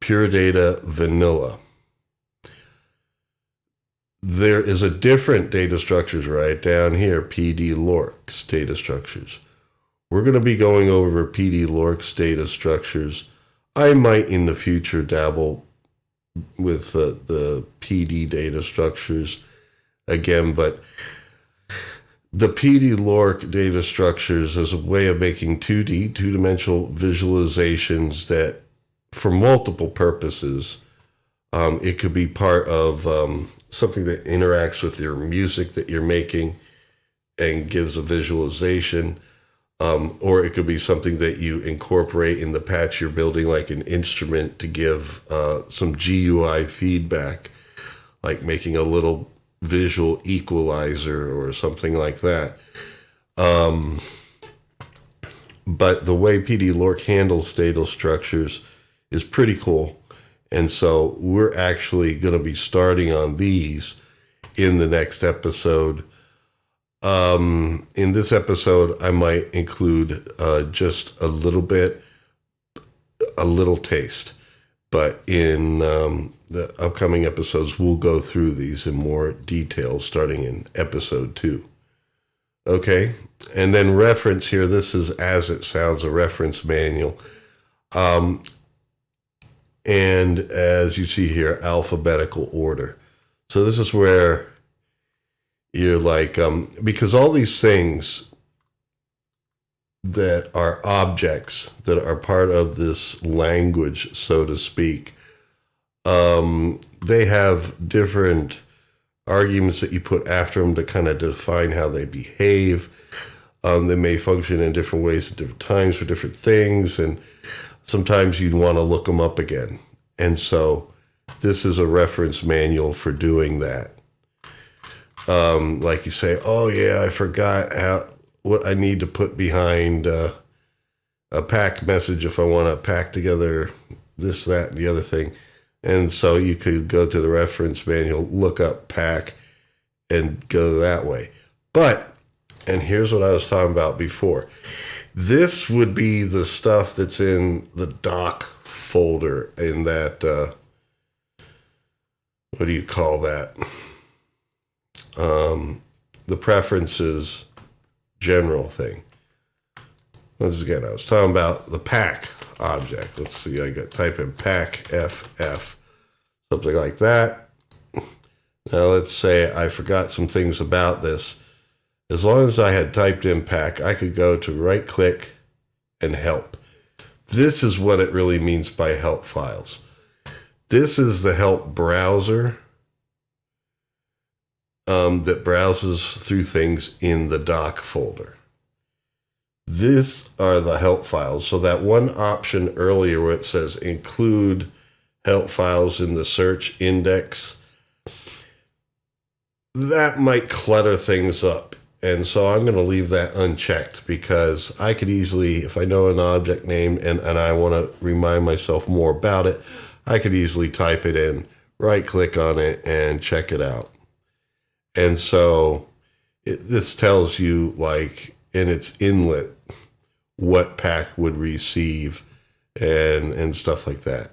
Purr Data Vanilla. There is a different data structures right down here, Pd-L2Ork's data structures. We're going to be going over Pd-L2Ork's data structures. I might in the future dabble with the PD data structures again, but the Pd-L2Ork data structures is a way of making 2D, two-dimensional visualizations that, for multiple purposes, it could be part of something that interacts with your music that you're making and gives a visualization, or it could be something that you incorporate in the patch you're building, like an instrument to give some GUI feedback, like making a little visual equalizer or something like that. But the way Pd-L2Ork handles data structures is pretty cool. And so we're actually going to be starting on these in the next episode. In this episode, I might include just a little taste. But in the upcoming episodes, we'll go through these in more detail starting in episode 2. Okay? And then reference here, this is As It Sounds, a reference manual. And as you see here, alphabetical order. So this is where you're like, because all these things that are objects that are part of this language, so to speak, they have different arguments that you put after them to kind of define how they behave. They may function in different ways at different times for different things, and sometimes you'd want to look them up again. And so this is a reference manual for doing that. Like you say, oh yeah, I forgot what I need to put behind a pack message if I want to pack together this, that, and the other thing. And so you could go to the reference manual, look up pack, and go that way. But, and here's what I was talking about before. This would be the stuff that's in the doc folder in that, what do you call that? The preferences general thing. Once again, I was talking about the pack object. Let's see, I got type in pack FF, something like that. Now let's say I forgot some things about this. As long as I had typed in pack, I could go to right click and help. This is what it really means by help files. This is the help browser that browses through things in the doc folder. These are the help files. So that one option earlier where it says include help files in the search index, that might clutter things up. And so I'm going to leave that unchecked because I could easily, if I know an object name and I want to remind myself more about it, I could easily type it in, right click on it, and check it out. And so this tells you, like, in its inlet, what pack would receive and stuff like that.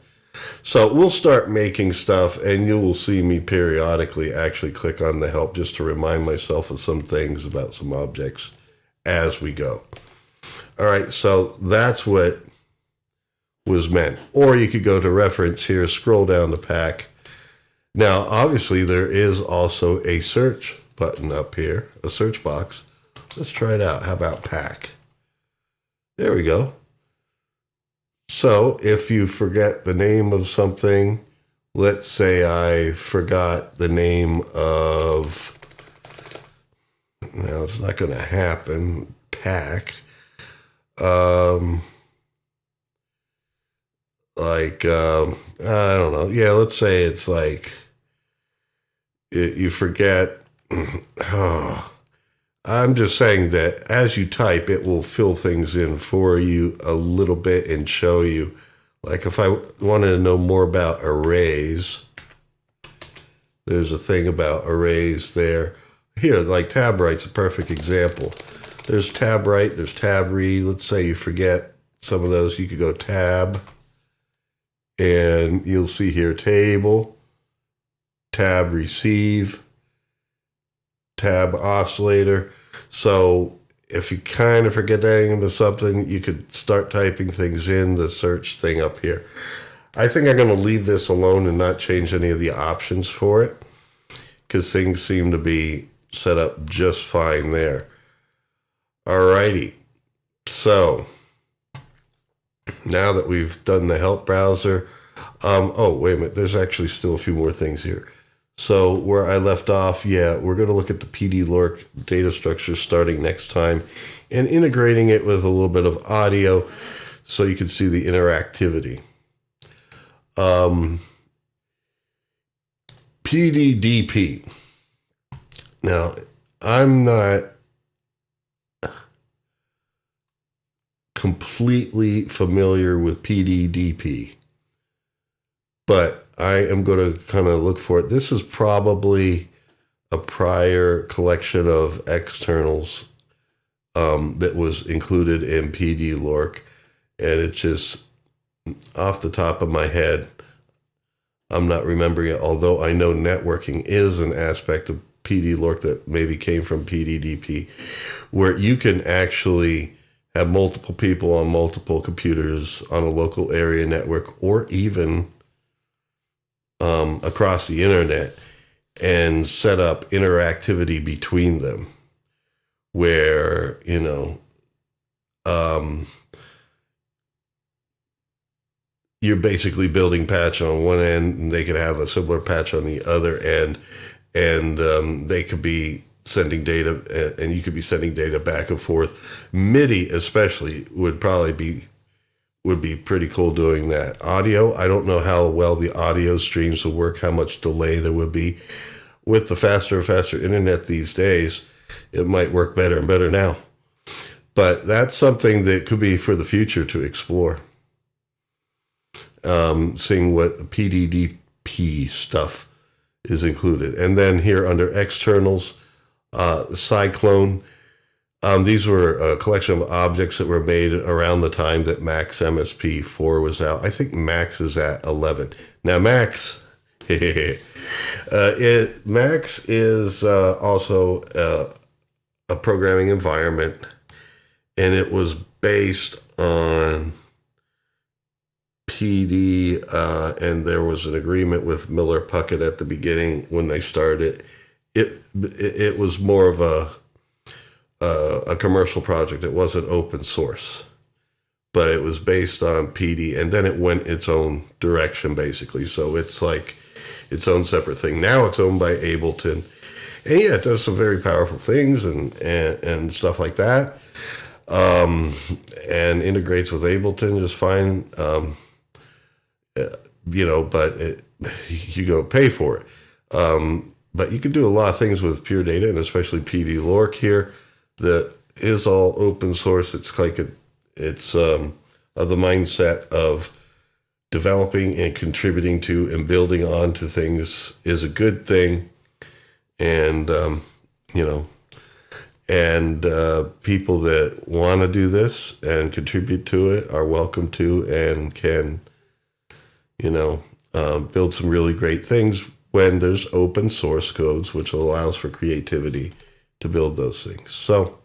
So we'll start making stuff, and you will see me periodically actually click on the help just to remind myself of some things about some objects as we go. All right, so that's what was meant. Or you could go to reference here, scroll down to pack. Now, obviously, there is also a search button up here, a search box. Let's try it out. How about pack? There we go. So if you forget the name of something, let's say I forgot the name of, now it's not going to happen, pack. I don't know. Yeah, let's say it's like you forget. Oh, I'm just saying that as you type, it will fill things in for you a little bit and show you. Like if I wanted to know more about arrays, there's a thing about arrays there. Here, like tab right's a perfect example. There's tab right, there's tab read. Let's say you forget some of those. You could go tab, and you'll see here table, tab receive, tab oscillator. So if you kind of forget the name of something, you could start typing things in the search thing up here. I think I'm going to leave this alone and not change any of the options for it, because things seem to be set up just fine there. Alrighty, so now that we've done the help browser, oh, wait a minute, there's actually still a few more things here. So where I left off, yeah, we're going to look at the Pd-L2Ork data structure starting next time and integrating it with a little bit of audio so you can see the interactivity. PDDP. Now, I'm not completely familiar with PDDP, but I am going to kind of look for it. This is probably a prior collection of externals that was included in Pd-L2Ork, and it's just off the top of my head, I'm not remembering it, although I know networking is an aspect of Pd-L2Ork that maybe came from PDDP, where you can actually have multiple people on multiple computers on a local area network, or even across the internet, and set up interactivity between them, where, you know, you're basically building patch on one end, and they could have a similar patch on the other end, and they could be sending data, and you could be sending data back and forth. MIDI especially would be pretty cool doing that. Audio, I don't know how well the audio streams will work, how much delay there would be. With the faster and faster internet these days, it might work better and better now. But that's something that could be for the future to explore. Seeing what PDDP stuff is included. And then here under externals, Cyclone. These were a collection of objects that were made around the time that Max MSP4 was out. I think Max is at 11. Now Max, Max is also a programming environment, and it was based on PD, and there was an agreement with Miller Puckette at the beginning when they started. It was more of a commercial project. It wasn't open source, but it was based on PD, and then it went its own direction basically. So it's like its own separate thing. Now it's owned by Ableton, and yeah, it does some very powerful things and stuff like that, and integrates with Ableton just fine. You know, but you go pay for it. But you can do a lot of things with Purr Data, and especially Pd-L2Ork here, that is all open source. It's like it's of the mindset of developing and contributing to and building on to things is a good thing. And, you know, and people that want to do this and contribute to it are welcome to, and can, you know, build some really great things when there's open source codes, which allows for creativity to build those things. So,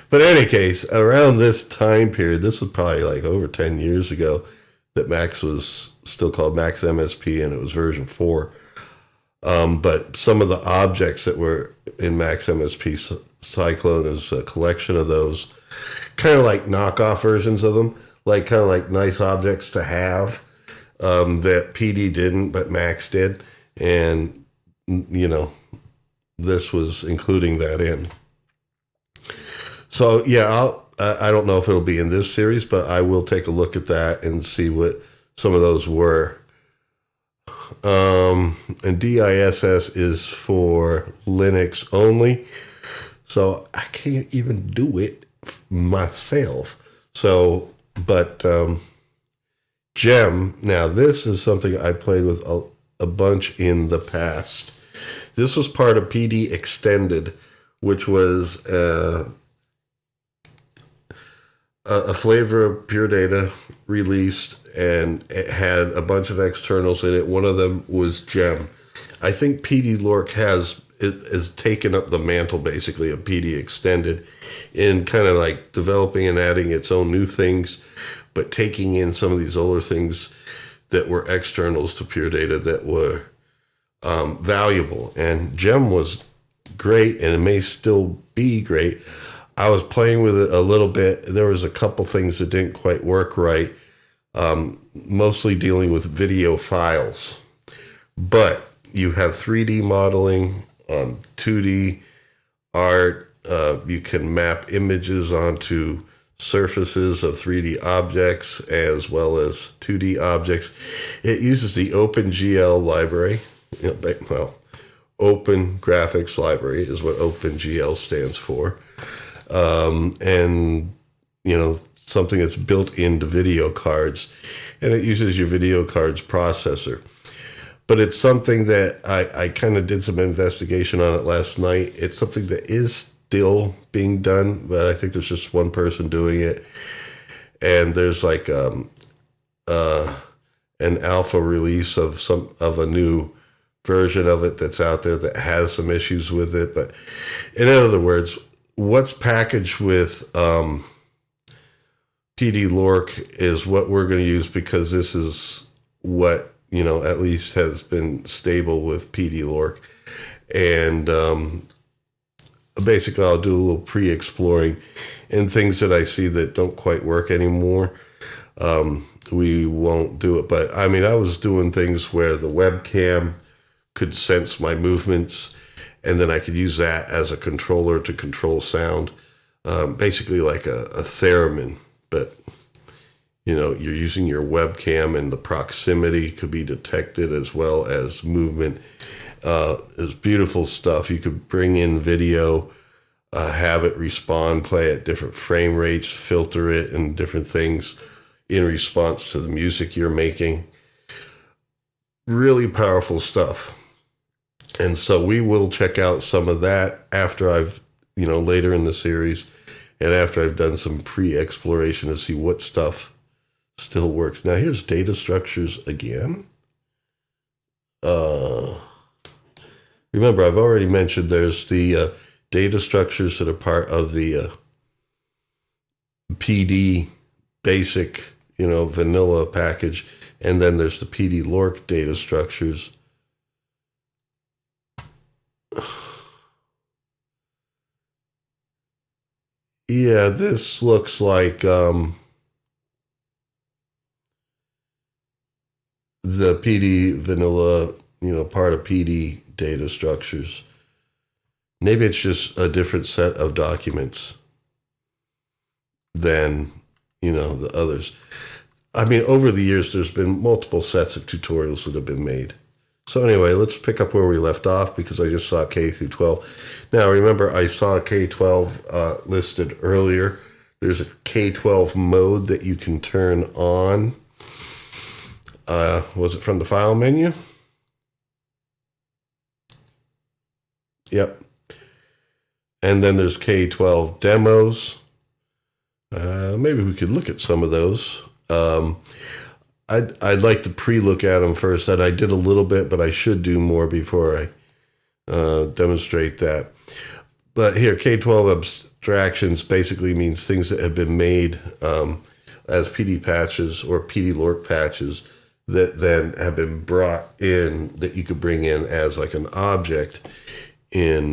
but in any case, around this time period, this was probably like over 10 years ago, that Max was still called Max MSP, and it was version 4. But some of the objects that were in Max MSP, Cyclone is a collection of those, kind of like knockoff versions of them. like kind of like nice objects to have that PD didn't, but Max did. And, you know, this was including that in. So, yeah, I don't know if it'll be in this series, but I will take a look at that and see what some of those were. And DISS is for Linux only. So I can't even do it myself. So, but Gem, now this is something I played with a bunch in the past. This was part of PD Extended, which was a flavor of Purr Data released, and it had a bunch of externals in it. One of them was Gem. I think Pd-L2Ork has taken up the mantle, basically, of PD Extended in kind of like developing and adding its own new things, but taking in some of these older things that were externals to Purr Data that were valuable. And Gem was great, and it may still be great. I was playing with it a little bit. There was a couple things that didn't quite work right, mostly dealing with video files. But you have 3D modeling, 2D art. You can map images onto surfaces of 3D objects as well as 2D objects. It uses the OpenGL library. Well, Open Graphics Library is what OpenGL stands for. And, you know, something that's built into video cards, and it uses your video cards processor. But it's something that I kind of did some investigation on it last night. It's something that is still being done, but I think there's just one person doing it. And there's like an alpha release of a new version of it that's out there that has some issues with it. But in other words, what's packaged with Pd-L2Ork is what we're going to use, because this is what, you know, at least has been stable with Pd-L2Ork. And basically I'll do a little pre-exploring, and things that I see that don't quite work anymore, we won't do it. But I mean, I was doing things where the webcam could sense my movements, and then I could use that as a controller to control sound, basically like a theremin. But, you know, you're using your webcam, and the proximity could be detected as well as movement. It's beautiful stuff. You could bring in video, have it respond, play at different frame rates, filter it, and different things in response to the music you're making. Really powerful stuff. And so we will check out some of that after I've, you know, later in the series, and after I've done some pre-exploration to see what stuff still works. Now here's data structures again. Remember, I've already mentioned there's the data structures that are part of the PD basic, you know, vanilla package, and then there's the Pd-L2Ork data structures. Yeah, this looks like the PD vanilla, you know, part of PD data structures. Maybe it's just a different set of documents than, you know, the others. I mean, over the years, there's been multiple sets of tutorials that have been made. So anyway, let's pick up where we left off, because I just saw K through 12. Now, remember, I saw K12 listed earlier. There's a K12 mode that you can turn on. Was it from the file menu? Yep. And then there's K12 demos. Maybe we could look at some of those. I'd like to pre-look at them first, and I did a little bit, but I should do more before I demonstrate that. But here, K12 abstractions basically means things that have been made as PD patches or Pd-L2Ork patches that then have been brought in, that you could bring in as like an object in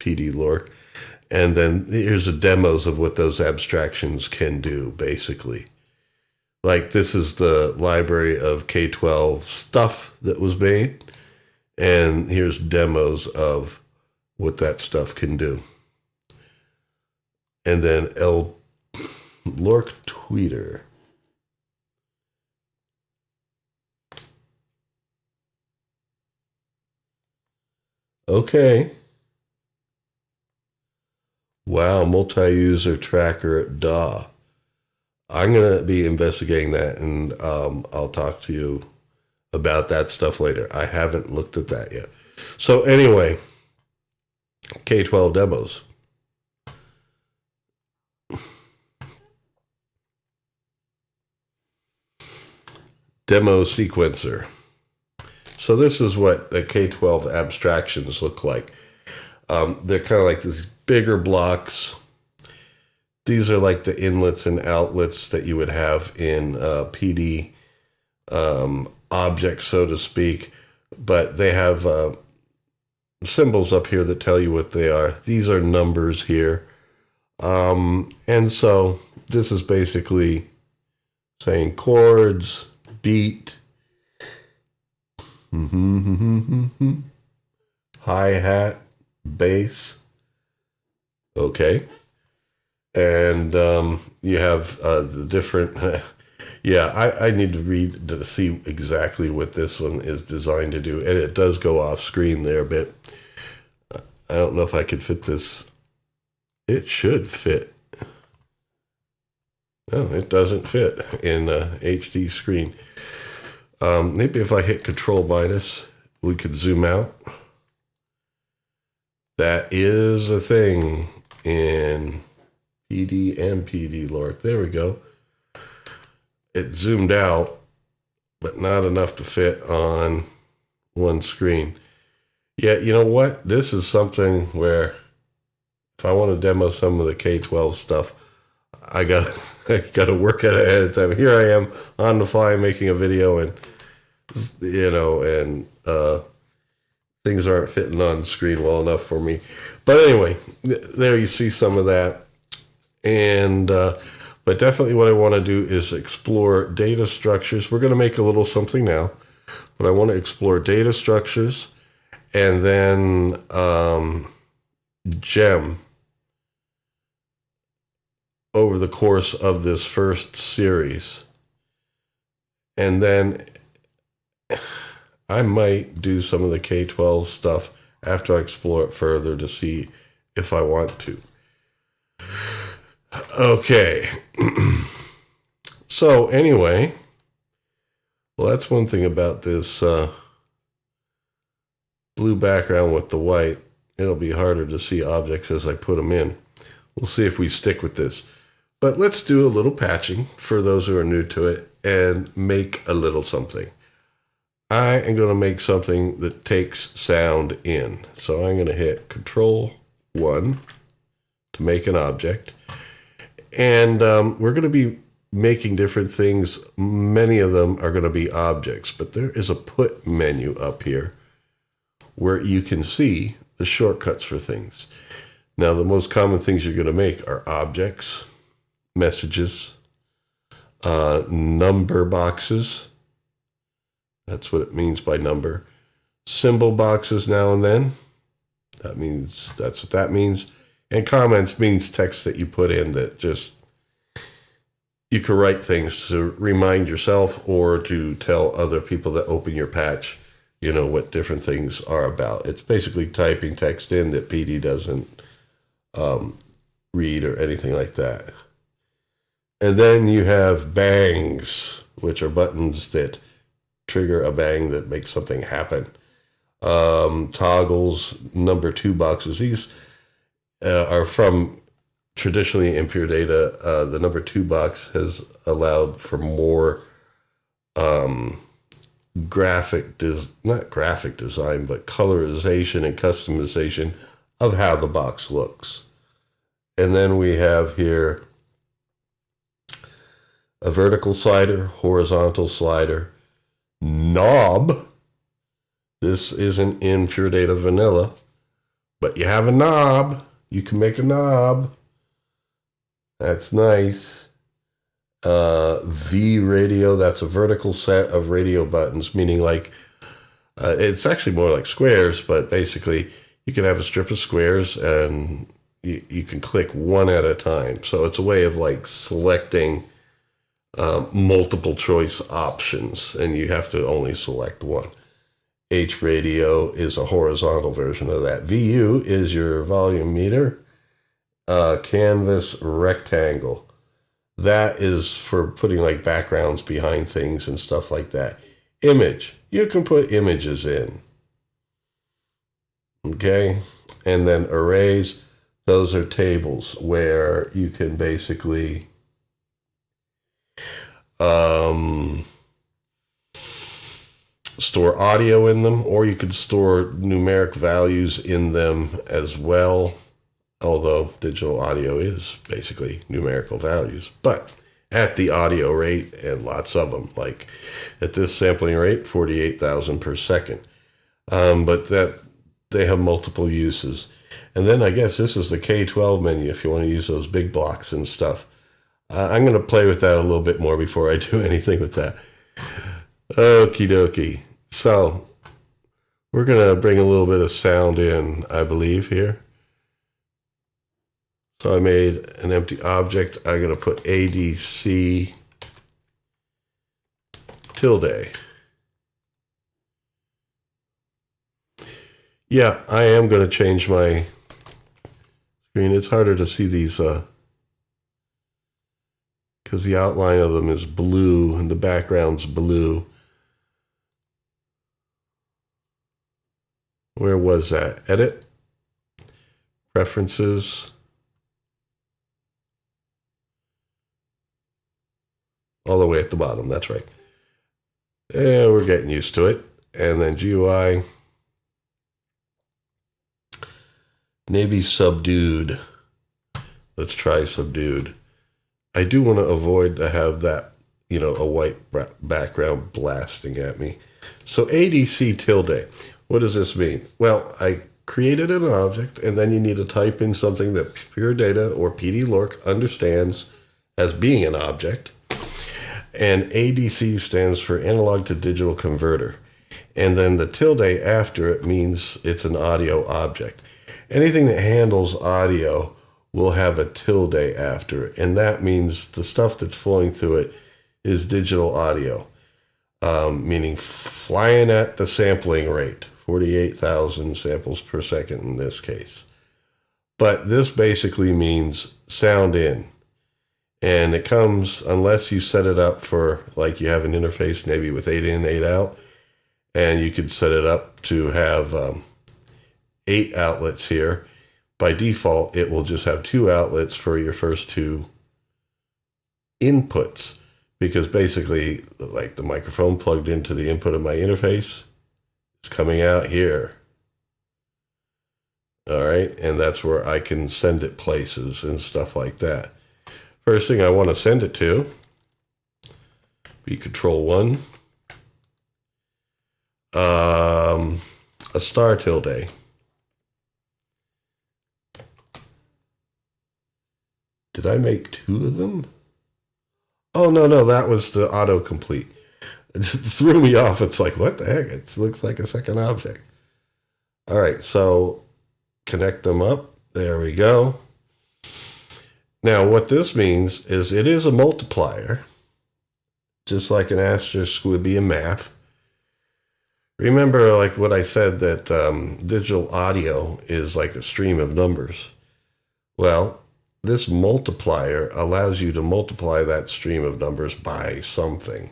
Pd-L2Ork. And then here's the demos of what those abstractions can do, basically. Like this is the library of K-12 stuff that was made. And here's demos of what that stuff can do. And then Lork Tweeter. Okay. Wow, multi-user tracker DAW. I'm going to be investigating that, and I'll talk to you about that stuff later. I haven't looked at that yet. So anyway, K-12 demos. Demo sequencer. So this is what the K-12 abstractions look like. They're kind of like these bigger blocks. These are like the inlets and outlets that you would have in PD objects, so to speak. But they have symbols up here that tell you what they are. These are numbers here. And so this is basically saying chords, beat, hi-hat, bass. Okay. And you have the different... yeah, I need to read to see exactly what this one is designed to do. And it does go off screen there a bit. I don't know if I could fit this. It should fit. No, it doesn't fit in HD screen. Maybe if I hit Control minus, we could zoom out. That is a thing in PD and Pd-L2Ork. There we go. It zoomed out, but not enough to fit on one screen. Yeah, you know what? This is something where if I want to demo some of the K-12 stuff, I gotta work at it ahead of time. Here I am on the fly making a video, and things aren't fitting on screen well enough for me. But anyway, there you see some of that. And but definitely what I want to do is explore data structures. We're going to make a little something now, but I want to explore data structures and then gem over the course of this first series. And then I might do some of the K-12 stuff after I explore it further to see if I want to. Okay. So anyway, well, that's one thing about this blue background with the white. It'll be harder to see objects as I put them in. We'll see if we stick with this. But let's do a little patching for those who are new to it and make a little something. I am going to make something that takes sound in. So I'm going to hit Control 1 to make an object. And we're going to be making different things. Many of them are going to be objects, but there is a put menu up here where you can see the shortcuts for things. Now, the most common things you're going to make are objects, messages, number boxes. That's what it means by number. Symbol boxes now and then. That's what that means. And comments means text that you put in that just, you can write things to remind yourself or to tell other people that open your patch, what different things are about. It's basically typing text in that PD doesn't read or anything like that. And then you have bangs, which are buttons that trigger a bang that makes something happen. Toggles, number 2 boxes. These are from traditionally in Purr Data. The number 2 box has allowed for more not graphic design, but colorization and customization of how the box looks. And then we have here a vertical slider, horizontal slider, knob. This isn't in Purr Data Vanilla, but you have a knob. You can make a knob. That's nice. V radio, that's a vertical set of radio buttons, meaning like it's actually more like squares, but basically you can have a strip of squares and you can click one at a time. So it's a way of like selecting multiple choice options, and you have to only select one. H radio is a horizontal version of that. VU is your volume meter. Canvas rectangle. That is for putting like backgrounds behind things and stuff like that. Image. You can put images in. Okay. And then arrays. Those are tables where you can basically store audio in them, or you could store numeric values in them as well. Although digital audio is basically numerical values, but at the audio rate, and lots of them, like at this sampling rate, 48,000 per second. But that they have multiple uses. And then I guess this is the K12 menu if you want to use those big blocks and stuff. I'm going to play with that a little bit more before I do anything with that. Okie dokie. So we're going to bring a little bit of sound in, I believe, here. So I made an empty object. I'm going to put ADC tilde. Yeah, I am going to change my screen. It's harder to see these because the outline of them is blue and the background's blue. Where was that? Edit. Preferences. All the way at the bottom, that's right. And we're getting used to it. And then GUI. Maybe subdued. Let's try subdued. I do want to avoid to have that, a white background blasting at me. So ADC tilde. What does this mean? Well, I created an object, and then you need to type in something that Purr Data or Pd-L2Ork understands as being an object. And ADC stands for analog to digital converter. And then the tilde after it means it's an audio object. Anything that handles audio will have a tilde after it. And that means the stuff that's flowing through it is digital audio, meaning flying at the sampling rate, 48,000 samples per second in this case. But this basically means sound in. And it comes, unless you set it up for, like you have an interface maybe with 8 in, 8 out, and you could set it up to have 8 outlets here. By default, it will just have 2 outlets for your first 2 inputs, because basically, like the microphone plugged into the input of my interface is coming out here. All right, and that's where I can send it places and stuff like that. First thing I want to send it to be control 1, a star tilde. Did I make 2 of them? Oh, no, that was the autocomplete. It threw me off. It's like, what the heck? It looks like a second object. All right, so connect them up. There we go. Now, what this means is it is a multiplier, just like an asterisk would be in math. Remember, like what I said, that digital audio is like a stream of numbers. Well, this multiplier allows you to multiply that stream of numbers by something.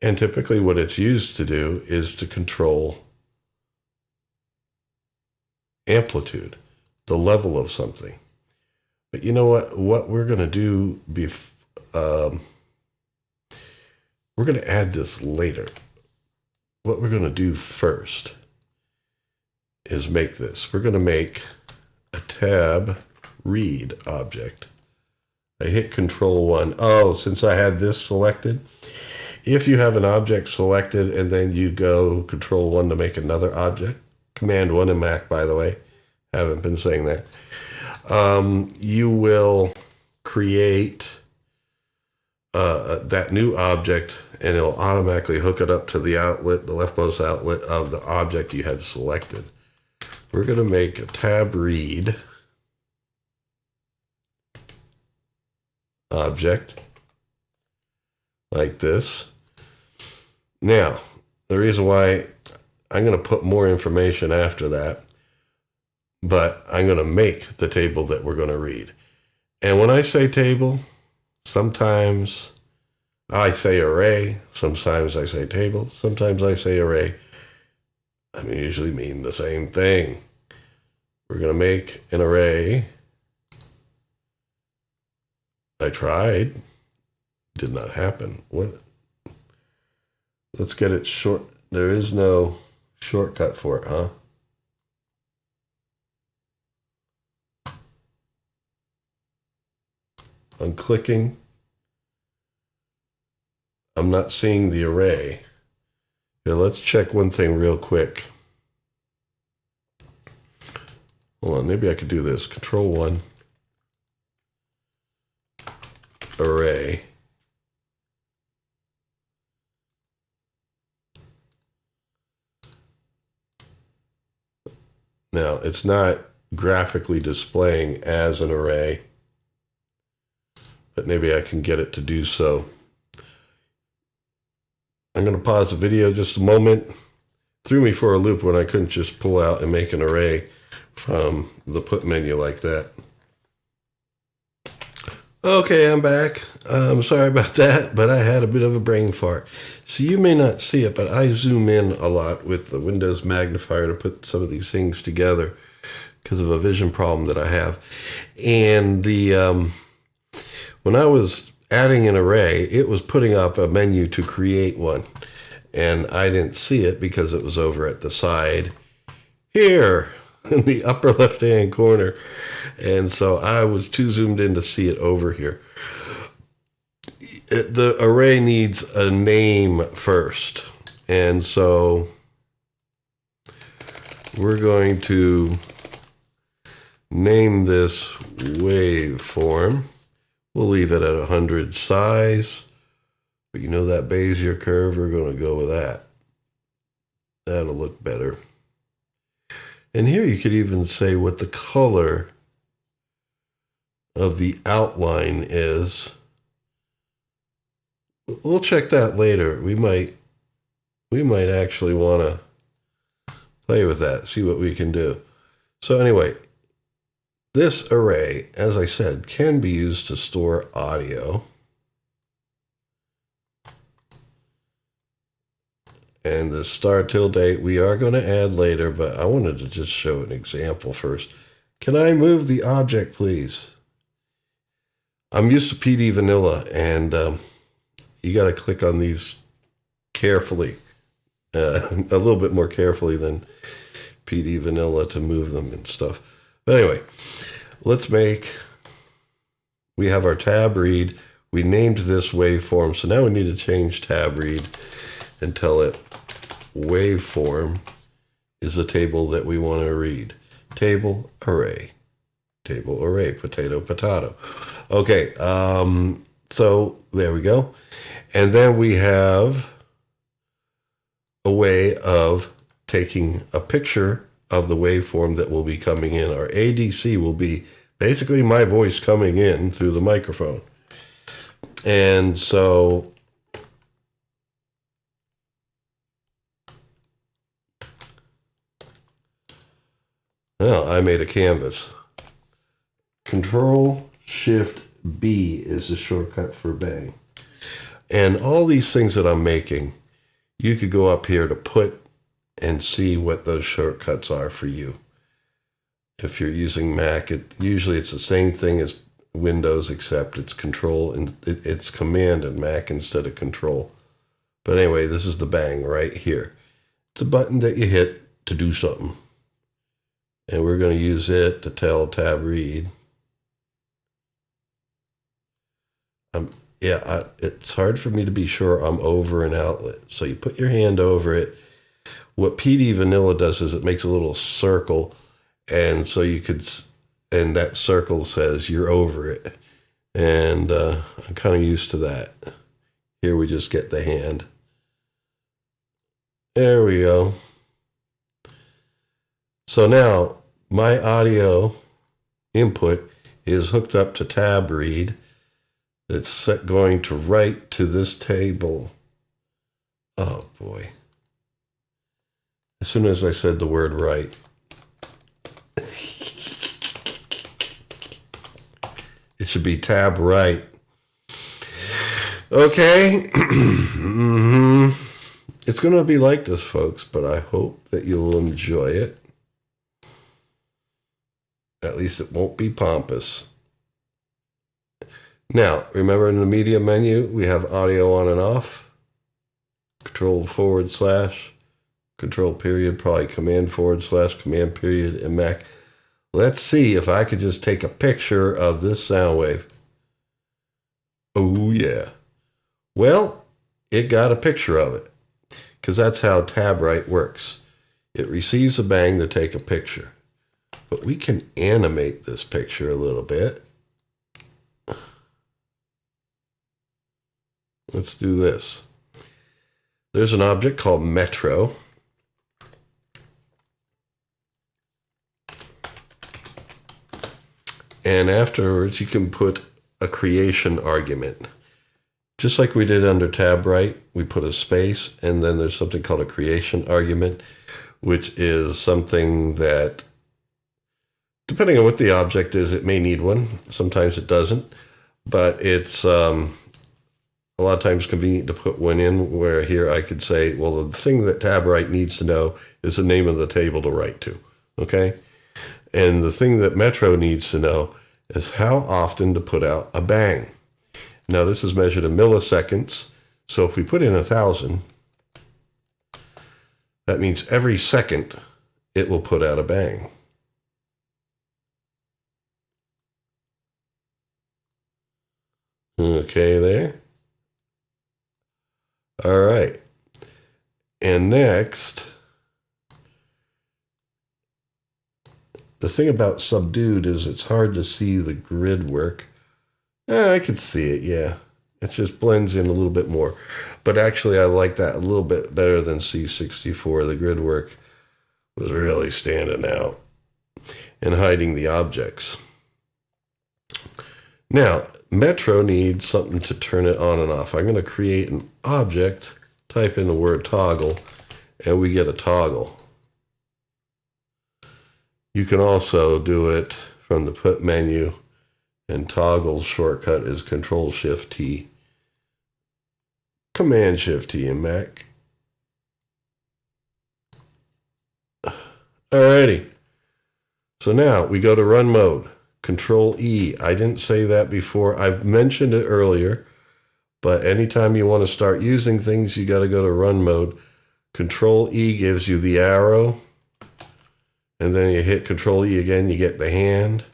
And typically what it's used to do is to control amplitude, the level of something. But you know what we're going to do, we're going to add this later. What we're going to do first is make this. We're going to make a tab read object. I hit control 1. Oh, since I had this selected, if you have an object selected and then you go control 1 to make another object, command 1 in Mac, by the way, haven't been saying that, you will create that new object, and it'll automatically hook it up to the outlet, the leftmost outlet of the object you had selected. We're going to make a tab read object like this. Now, the reason why I'm going to put more information after that, but I'm going to make the table that we're going to read. And when I say table, sometimes I say array, sometimes I say table, sometimes I say array. I usually mean the same thing. We're going to make an array. I tried. Did not happen. What? Let's get it short. There is no shortcut for it, huh? I'm clicking. I'm not seeing the array. Here, let's check one thing real quick. Hold on, maybe I could do this. Control 1. Array. Now, it's not graphically displaying as an array, but maybe I can get it to do so. I'm going to pause the video just a moment. Threw me for a loop when I couldn't just pull out and make an array from the put menu like that. Okay, I'm back. I'm sorry about that, but I had a bit of a brain fart. So you may not see it, but I zoom in a lot with the Windows magnifier to put some of these things together because of a vision problem that I have. And when I was adding an array, it was putting up a menu to create one. And I didn't see it because it was over at the side here in the upper left-hand corner. And so I was too zoomed in to see it over here. The array needs a name first. And so we're going to name this waveform. We'll leave it at 100 size. But you know that Bezier curve, we're going to go with that. That'll look better. And here you could even say what the color of the outline is. We'll check that later. We might actually want to play with that, see what we can do. So anyway, this array, as I said, can be used to store audio. And the start till date we are going to add later, but I wanted to just show an example first. Can I move the object, please? I'm used to PD Vanilla, and you got to click on these carefully, a little bit more carefully than PD Vanilla to move them and stuff. But anyway, we have our tab read. We named this waveform, so now we need to change tab read and tell it waveform is the table that we want to read. Table, array, potato, potato. Okay, so there we go. And then we have a way of taking a picture of the waveform that will be coming in. Our ADC will be basically my voice coming in through the microphone. And so now I made a canvas. Control-Shift-B is the shortcut for bang. And all these things that I'm making, you could go up here to put and see what those shortcuts are for you. If you're using Mac, usually it's the same thing as Windows, except it's control and it's command in Mac instead of control. But anyway, this is the bang right here. It's a button that you hit to do something. And we're going to use it to tell tab read. It's hard for me to be sure I'm over an outlet. So you put your hand over it. What PD Vanilla does is it makes a little circle, and so you could, and that circle says you're over it. And I'm kind of used to that. Here we just get the hand. There we go. So now my audio input is hooked up to tab read. It's going to write to this table. Oh boy. As soon as I said the word write. It should be tab right. Okay. It's going to be like this, folks, but I hope that you'll enjoy it. At least it won't be pompous. Now, remember in the media menu, we have audio on and off. Control /, control period, probably command / command period in Mac. Let's see if I could just take a picture of this sound wave. Oh, yeah. Well, it got a picture of it, because that's how tab right works. It receives a bang to take a picture. But we can animate this picture a little bit. Let's do this. There's an object called Metro. And afterwards, you can put a creation argument. Just like we did under tab right, we put a space, and then there's something called a creation argument, which is something that, depending on what the object is, it may need one. Sometimes it doesn't. But it's a lot of times convenient to put one in, where here I could say, well, the thing that tab right needs to know is the name of the table to write to. Okay? And the thing that Metro needs to know is how often to put out a bang. Now, this is measured in milliseconds. So if we put in 1,000, that means every second it will put out a bang. Okay, there. All right. And next, the thing about subdued is it's hard to see the grid work. I can see it, yeah. It just blends in a little bit more. But actually, I like that a little bit better than C64. The grid work was really standing out and hiding the objects. Now, Metro needs something to turn it on and off. I'm going to create an object, type in the word toggle, and we get a toggle. You can also do it from the put menu, and toggle shortcut is Control-Shift-T. Command-Shift-T in Mac. Alrighty. So now we go to run mode. Control-E. I didn't say that before. I've mentioned it earlier, but anytime you want to start using things, you got to go to run mode. Control-E gives you the arrow, and then you hit Control-E again, you get the hand.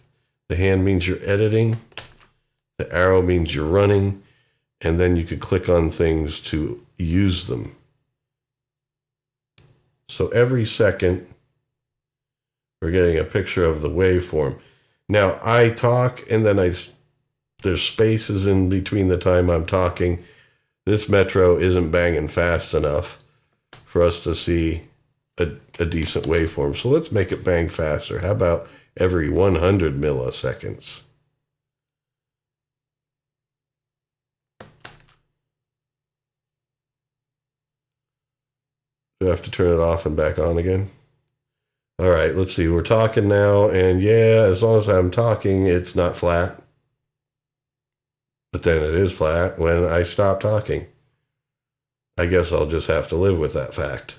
The hand means you're editing. The arrow means you're running. And then you could click on things to use them. So every second, we're getting a picture of the waveform. Now, I talk, and then there's spaces in between the time I'm talking. This Metro isn't banging fast enough for us to see a decent waveform. So let's make it bang faster. How about every 100 milliseconds? Do I have to turn it off and back on again? All right, let's see. We're talking now, and yeah, as long as I'm talking, it's not flat. But then it is flat when I stop talking. I guess I'll just have to live with that fact.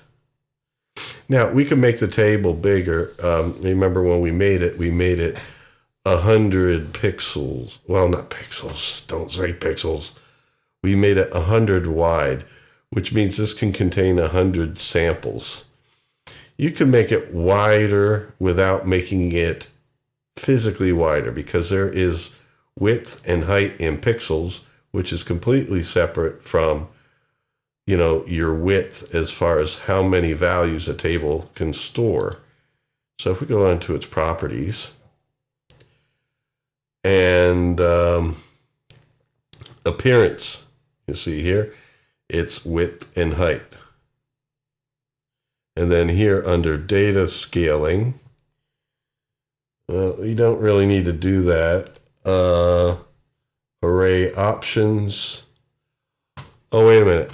Now, we can make the table bigger. Remember when we made it 100 pixels. Well, not pixels. Don't say pixels. We made it 100 wide, which means this can contain 100 samples. You can make it wider without making it physically wider, because there is width and height in pixels, which is completely separate from, your width as far as how many values a table can store. So if we go into its properties, and appearance. You see here, it's width and height. And then here under data scaling, well, you don't really need to do that. Array options. Oh, wait a minute.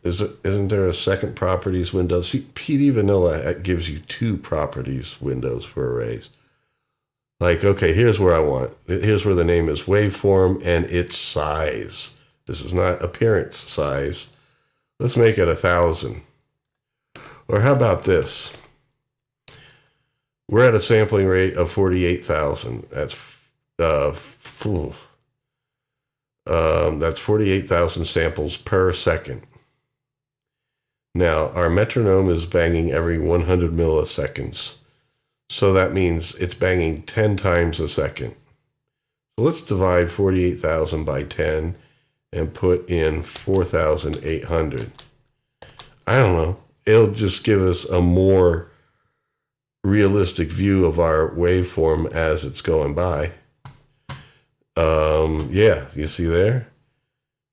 Isn't there a second properties window? See, PD Vanilla gives you two properties windows for arrays. Like, okay, here's where I want. Here's where the name is waveform and its size. This is not appearance size. Let's make it 1,000. Or how about this? We're at a sampling rate of 48,000. That's 48,000 samples per second. Now, our metronome is banging every 100 milliseconds. So that means it's banging 10 times a second. So let's divide 48,000 by 10 and put in 4,800. I don't know. It'll just give us a more realistic view of our waveform as it's going by. Yeah, you see there?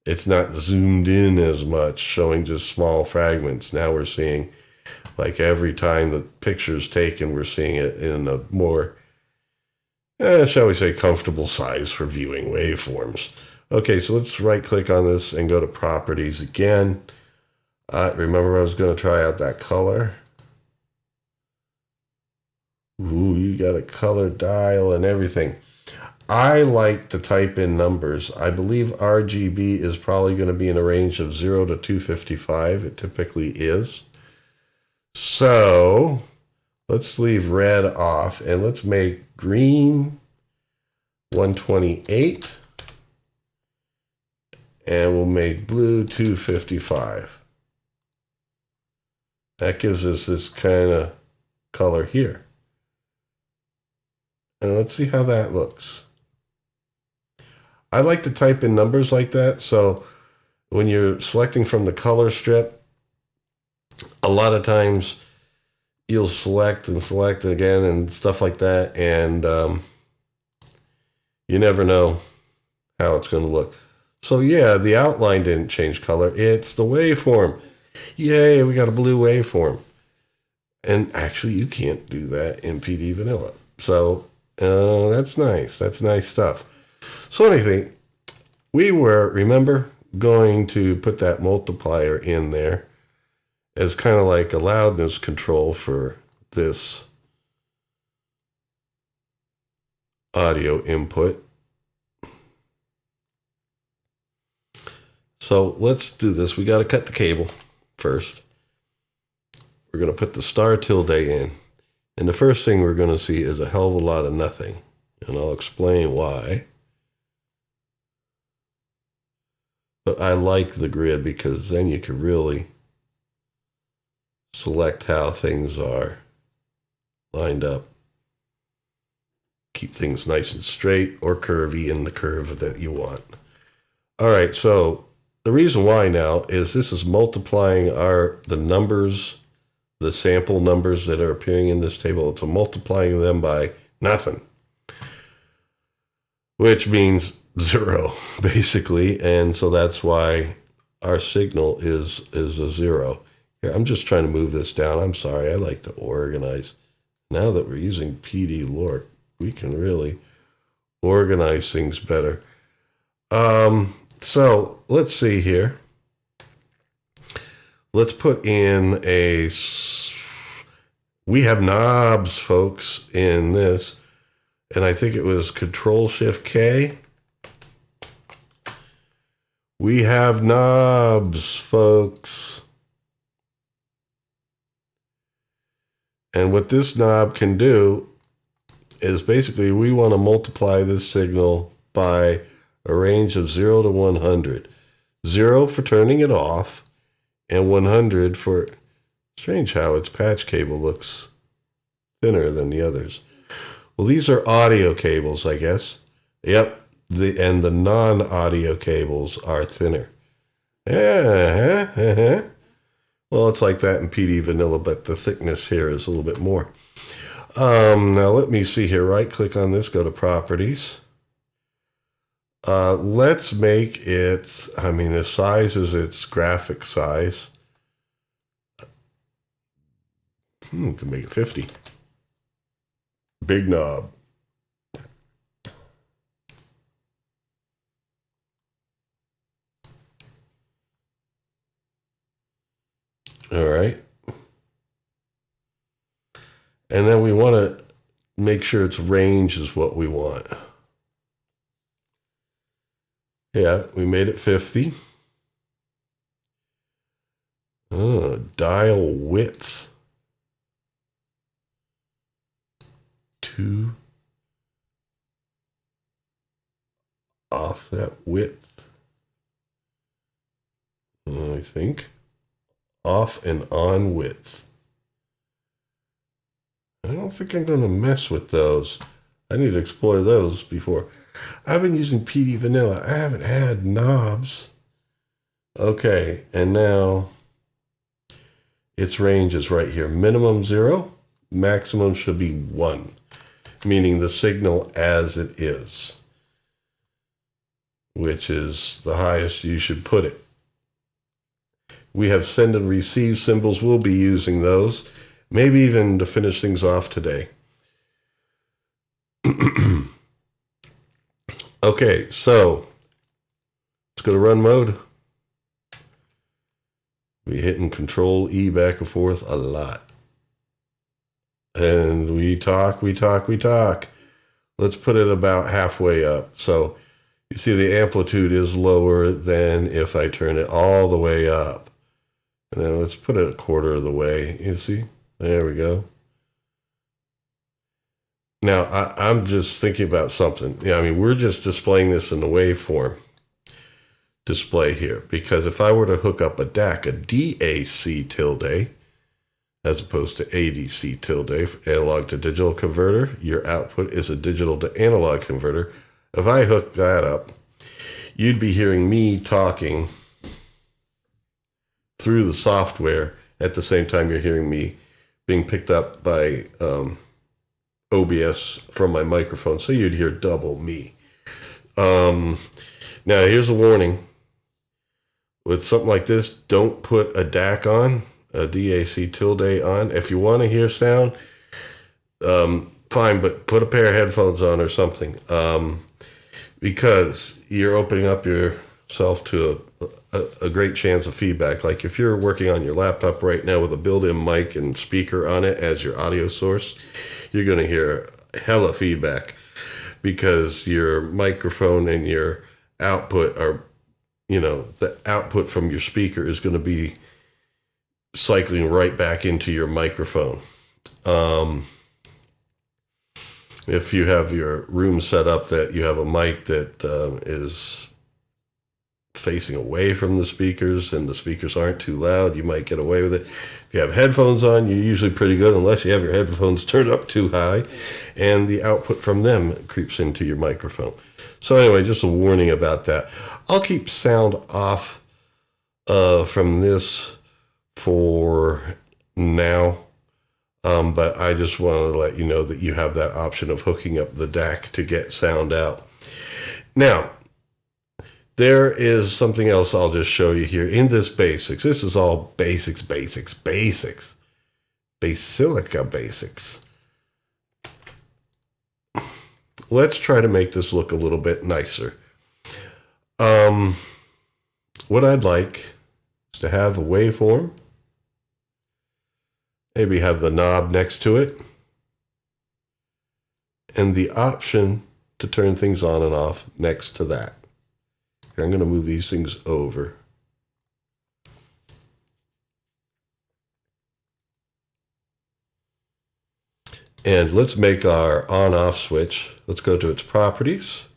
It's not zoomed in as much, showing just small fragments. Now we're seeing, like every time the picture's taken, we're seeing it in a more, shall we say, comfortable size for viewing waveforms. Okay, so let's right-click on this and go to Properties again. Remember I was going to try out that color. Ooh, you got a color dial and everything. I like to type in numbers. I believe RGB is probably going to be in a range of 0 to 255. It typically is. So let's leave red off and let's make green 128. And we'll make blue 255. That gives us this kind of color here. And let's see how that looks. I like to type in numbers like that, so when you're selecting from the color strip, a lot of times you'll select and select again and stuff like that, and you never know how it's going to look. So yeah, the outline didn't change color. It's the waveform. Yay, we got a blue waveform. And actually, you can't do that in PD Vanilla. So that's nice. That's nice stuff. So anything, we were, remember, going to put that multiplier in there as kind of like a loudness control for this audio input. So let's do this. We got to cut the cable first. We're going to put the star tilde in. And the first thing we're going to see is a hell of a lot of nothing. And I'll explain why. But I like the grid because then you can really select how things are lined up. Keep things nice and straight or curvy in the curve that you want. All right, so the reason why now is this is multiplying the numbers, the sample numbers that are appearing in this table. It's multiplying them by nothing, which means 0, basically. And so that's why our signal is a 0. Here, I'm just trying to move this down. I'm sorry. I like to organize. Now that we're using Pd-L2Ork, we can really organize things better. So let's see here. Let's put in we have knobs, folks, in this. And I think it was Control-Shift-K. We have knobs, folks. And what this knob can do is basically we want to multiply this signal by a range of 0 to 100. 0 for turning it off, and 100 for... Strange how its patch cable looks thinner than the others. Well, these are audio cables, I guess. Yep. And the non-audio cables are thinner. Well, it's like that in PD Vanilla, but the thickness here is a little bit more. Now, let me see here. Right-click on this, go to Properties. Let's make it, I mean, the size is its graphic size. We can make it 50. Big knob. All right. And then we want to make sure its range is what we want. Yeah, we made it 50. Dial width. 2. Offset width. I think. Off and on width. I don't think I'm going to mess with those. I need to explore those before. I've been using PD Vanilla. I haven't had knobs. Okay, and now its range is right here. Minimum 0, maximum should be 1, meaning the signal as it is, which is the highest you should put it. We have send and receive symbols. We'll be using those, maybe even to finish things off today. Okay, so let's go to run mode. We're hitting Control E back and forth a lot. And we talk. Let's put it about halfway up. So you see the amplitude is lower than if I turn it all the way up. And then let's put it a quarter of the way. You see? There we go. Now, I'm just thinking about something. Yeah, I mean, we're just displaying this in the waveform display here. Because if I were to hook up a DAC, a DAC tilde, as opposed to ADC tilde, analog to digital converter, your output is a digital to analog converter. If I hook that up, you'd be hearing me talking through the software at the same time you're hearing me being picked up by OBS from my microphone, so you'd hear double me. Now, here's a warning. With something like this, don't put a DAC on, a DAC tilde on. If you want to hear sound, fine, but put a pair of headphones on or something, because you're opening up yourself to a great chance of feedback. Like if you're working on your laptop right now with a built-in mic and speaker on it as your audio source, you're going to hear hella feedback because your microphone and your output are, the output from your speaker is going to be cycling right back into your microphone. If you have your room set up that you have a mic that is facing away from the speakers and the speakers aren't too loud, you might get away with it. If you have headphones on, you're usually pretty good, unless you have your headphones turned up too high and the output from them creeps into your microphone. So anyway, just a warning about that. I'll keep sound off from this for now, but I just wanted to let you know that you have that option of hooking up the DAC to get sound out. Now, there is something else I'll just show you here in this basics. This is all basics. Basilica basics. Let's try to make this look a little bit nicer. What I'd like is to have a waveform. Maybe have the knob next to it. And the option to turn things on and off next to that. I'm going to move these things over. And let's make our on-off switch. Let's go to its properties.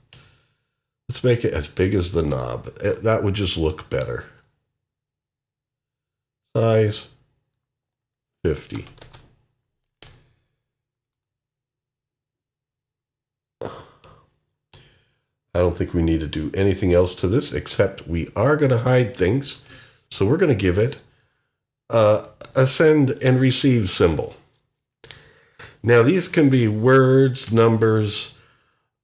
Let's make it as big as the knob. That would just look better. Size 50. I don't think we need to do anything else to this, except we are going to hide things. So we're going to give it a send and receive symbol. Now these can be words, numbers,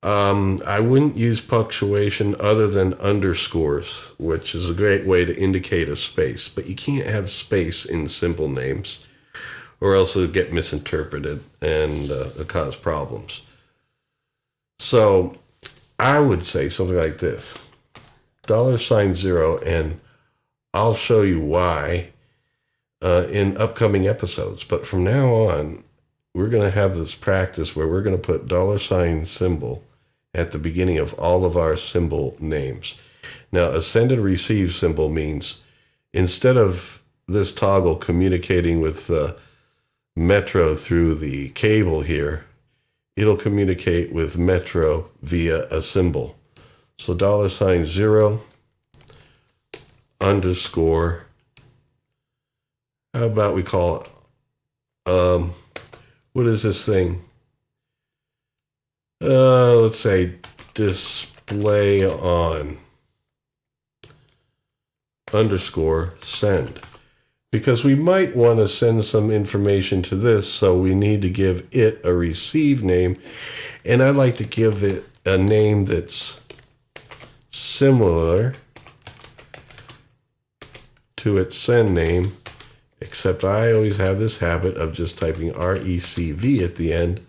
I wouldn't use punctuation other than underscores, which is a great way to indicate a space. But you can't have space in simple names, or else it'll get misinterpreted and cause problems. So I would say something like this: $0, and I'll show you why in upcoming episodes. But from now on, we're going to have this practice where we're going to put $ symbol at the beginning of all of our symbol names. Now, a send and receive symbol means instead of this toggle communicating with Metro through the cable here, it'll communicate with Metro via a symbol. So $0 underscore, how about we call it, what is this thing? Let's say display on underscore send. Because we might want to send some information to this, so we need to give it a receive name. And I'd like to give it a name that's similar to its send name, except I always have this habit of just typing RECV at the end,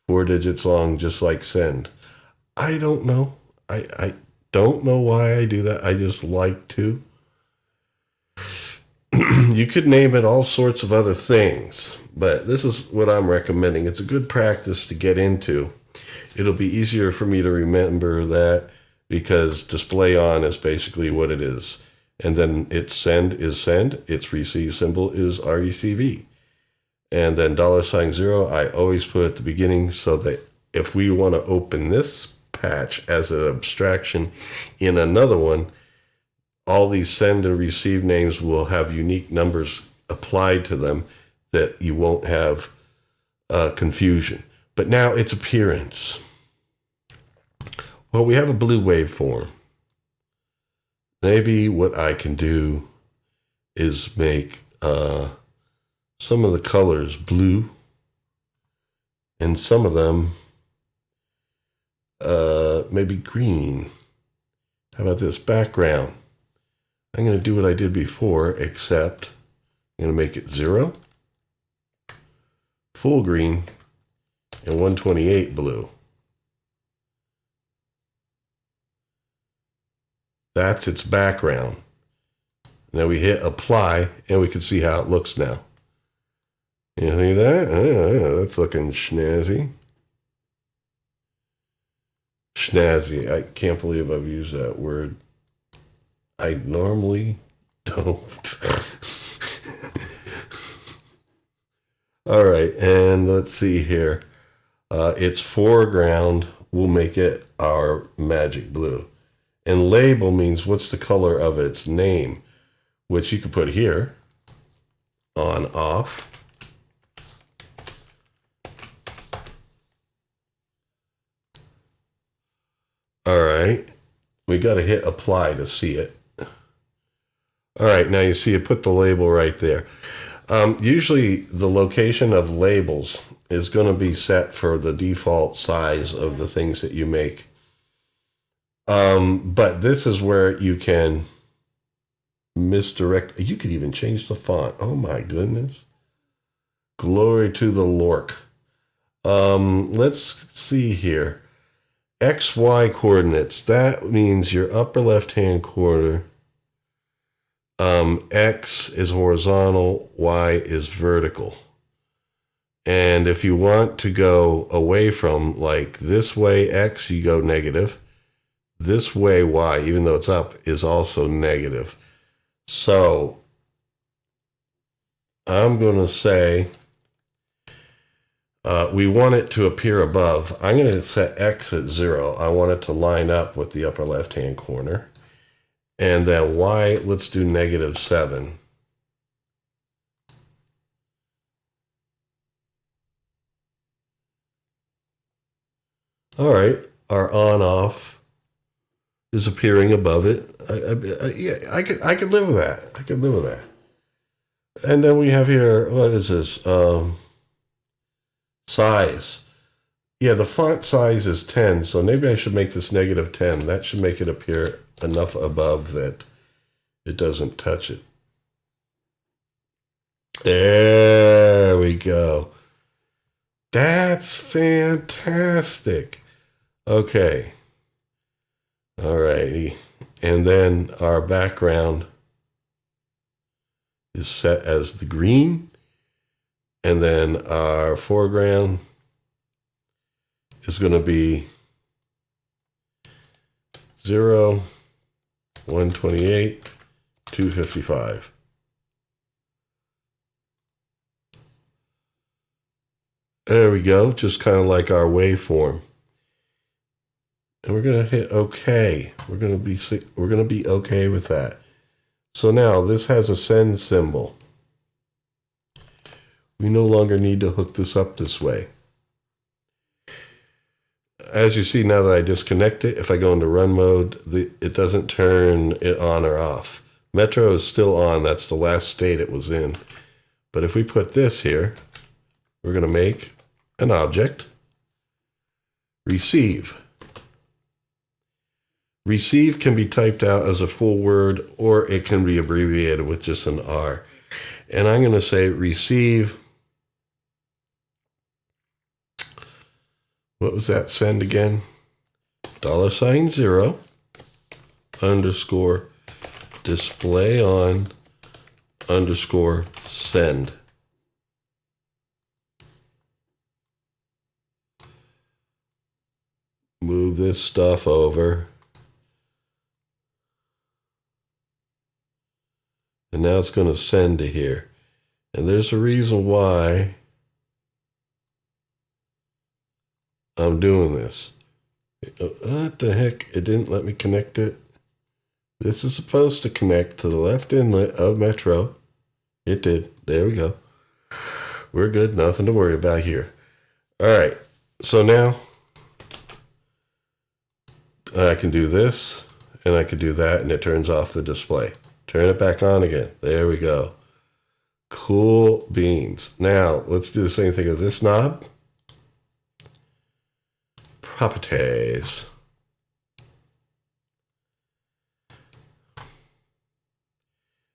4 digits long, just like send. I don't know. I don't know why I do that. I just like to. You could name it all sorts of other things, but this is what I'm recommending. It's a good practice to get into. It'll be easier for me to remember that because display on is basically what it is. And then its send is send, its receive symbol is RECV. And then $0 I always put at the beginning so that if we want to open this patch as an abstraction in another one, all these send and receive names will have unique numbers applied to them that you won't have confusion. But now its appearance. Well, we have a blue waveform. Maybe what I can do is make some of the colors blue and some of them maybe green. How about this background? I'm going to do what I did before, except I'm going to make it 0, full green, and 128 blue. That's its background. Now we hit apply, and we can see how it looks now. You see that? Yeah, that's looking snazzy. Snazzy. I can't believe I've used that word. I normally don't. All right, and let's see here. Its foreground, we'll make it our magic blue. And label means what's the color of its name, which you can put here, on, off. All right, we got to hit apply to see it. All right, now you see it put the label right there. Usually the location of labels is going to be set for the default size of the things that you make. But this is where you can misdirect. You could even change the font. Oh my goodness. Glory to the Lork. Let's see here. XY coordinates. That means your upper left-hand corner. X is horizontal, Y is vertical. And if you want to go away from, like this way X, you go negative. This way Y, even though it's up, is also negative. So I'm going to say we want it to appear above. I'm going to set X at 0. I want it to line up with the upper left-hand corner. And then Y, let's do -7. All right, our on-off is appearing above it. Yeah, I could live with that. I could live with that. And then we have here, what is this? Size. Yeah, the font size is 10, so maybe I should make this -10. That should make it appear enough above that it doesn't touch it. There we go. That's fantastic. Okay. Alrighty. And then our background is set as the green. And then our foreground is going to be 0, 128, 255. There we go, just kind of like our waveform. And we're going to hit OK. We're going to be OK with that. So now this has a send symbol. We no longer need to hook this up this way. As you see, now that I disconnect it, if I go into run mode, it doesn't turn it on or off. Metro is still on. That's the last state it was in. But if we put this here, we're going to make an object, receive. Receive can be typed out as a full word, or it can be abbreviated with just an R. And I'm going to say receive. What was that send again? $0 underscore display on underscore send. Move this stuff over. And now it's going to send to here. And there's a reason why I'm doing this. What the heck? It didn't let me connect it. This is supposed to connect to the left inlet of Metro. It did. There we go. We're good. Nothing to worry about here. All right. So now I can do this and I can do that, and it turns off the display. Turn it back on again. There we go. Cool beans. Now let's do the same thing with this knob. Properties.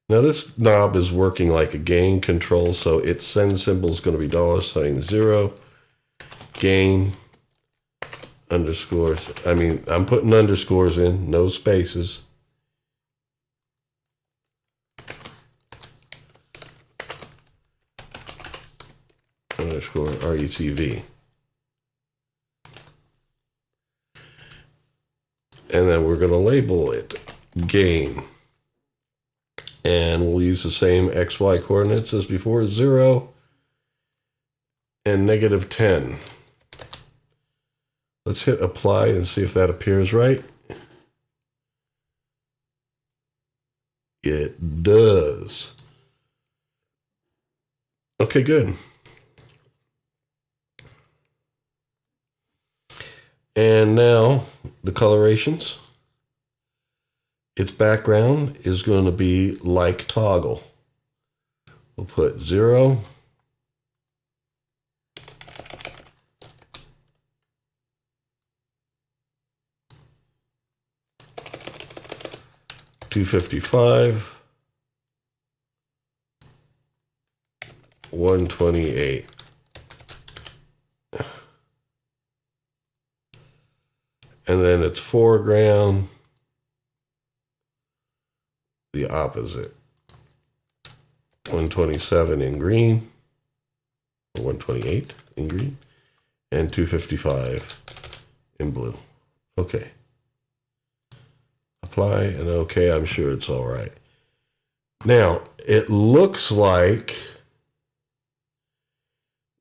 Now this knob is working like a gain control, so its send symbol is going to be $0 gain underscores. I'm putting underscores in, no spaces. Underscore RECV. And then we're going to label it gain. And we'll use the same XY coordinates as before, 0 and -10. Let's hit apply and see if that appears right. It does. Okay, good. And now the colorations. Its background is going to be like toggle. We'll put 0. $255, 128. And then its foreground, the opposite. 127 in green, or 128 in green, and 255 in blue. Okay. Apply and okay, I'm sure it's all right. Now, it looks like,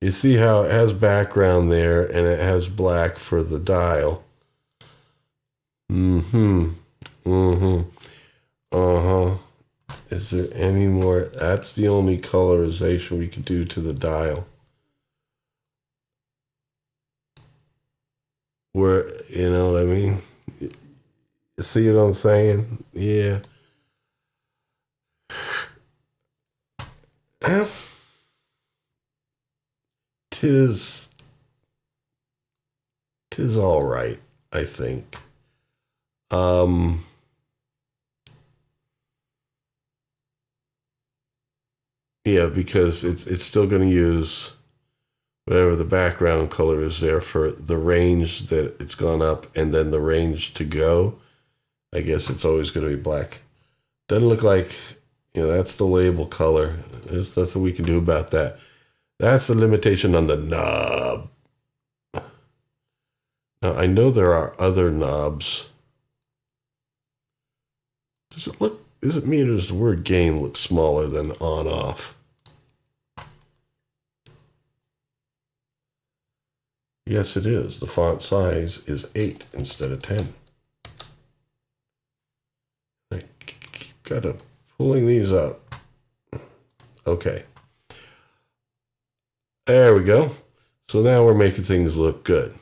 you see how it has background there and it has black for the dial. Is there any more? That's the only colorization we can do to the dial. Where, you know what I mean? See what I'm saying? Yeah. Well, 'tis is all right, I think. Yeah, because it's still going to use whatever the background color is there for the range that it's gone up, and then the range to go. I guess it's always going to be black. Doesn't look like, that's the label color. There's nothing we can do about that. That's the limitation on the knob. Now, I know there are other knobs. Does it mean or does the word gain look smaller than on off? Yes, it is. The font size is 8 instead of 10. I keep kind of pulling these up. Okay. There we go. So now we're making things look good.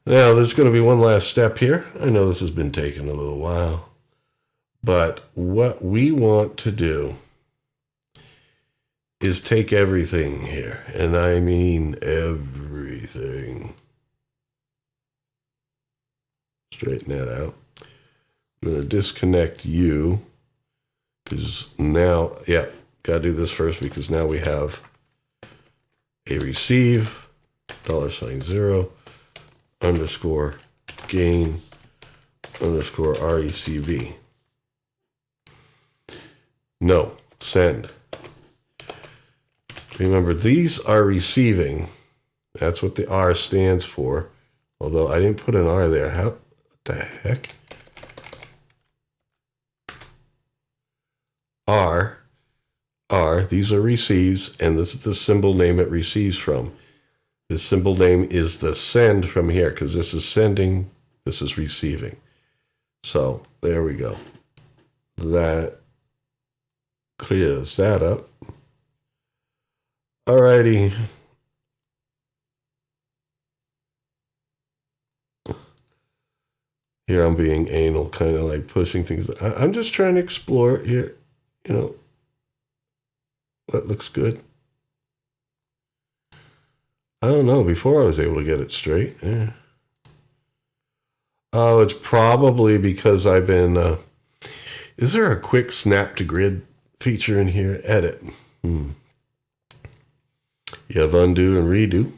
Now there's going to be one last step here. I know this has been taking a little while, but what we want to do is take everything here, and I mean everything. Straighten that out. I'm going to disconnect you, because now, got to do this first, because now we have a receive, $0 underscore gain underscore RECV. No, send. Remember, these are receiving. That's what the R stands for. Although I didn't put an R there. What the heck? R, these are receives, and this is the symbol name it receives from. The symbol name is the send from here, because this is sending, this is receiving. So there we go. That clears that up. Alrighty. Here I'm being anal, kind of like pushing things. I'm just trying to explore here, what looks good. I don't know. Before I was able to get it straight. Yeah. Oh, it's probably because I've been... is there a quick snap to grid feature in here? Edit. You have undo and redo.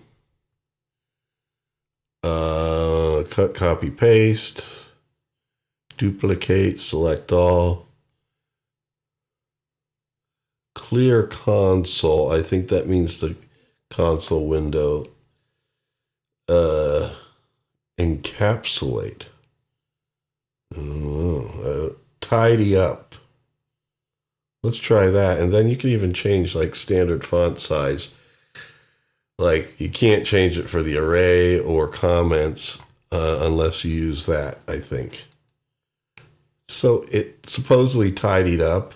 Cut, copy, paste. Duplicate, select all. Clear console. I think that means the console window. Encapsulate. Tidy up. Let's try that. And then you can even change like standard font size. Like you can't change it for the array or comments unless you use that, I think. So it supposedly tidied up.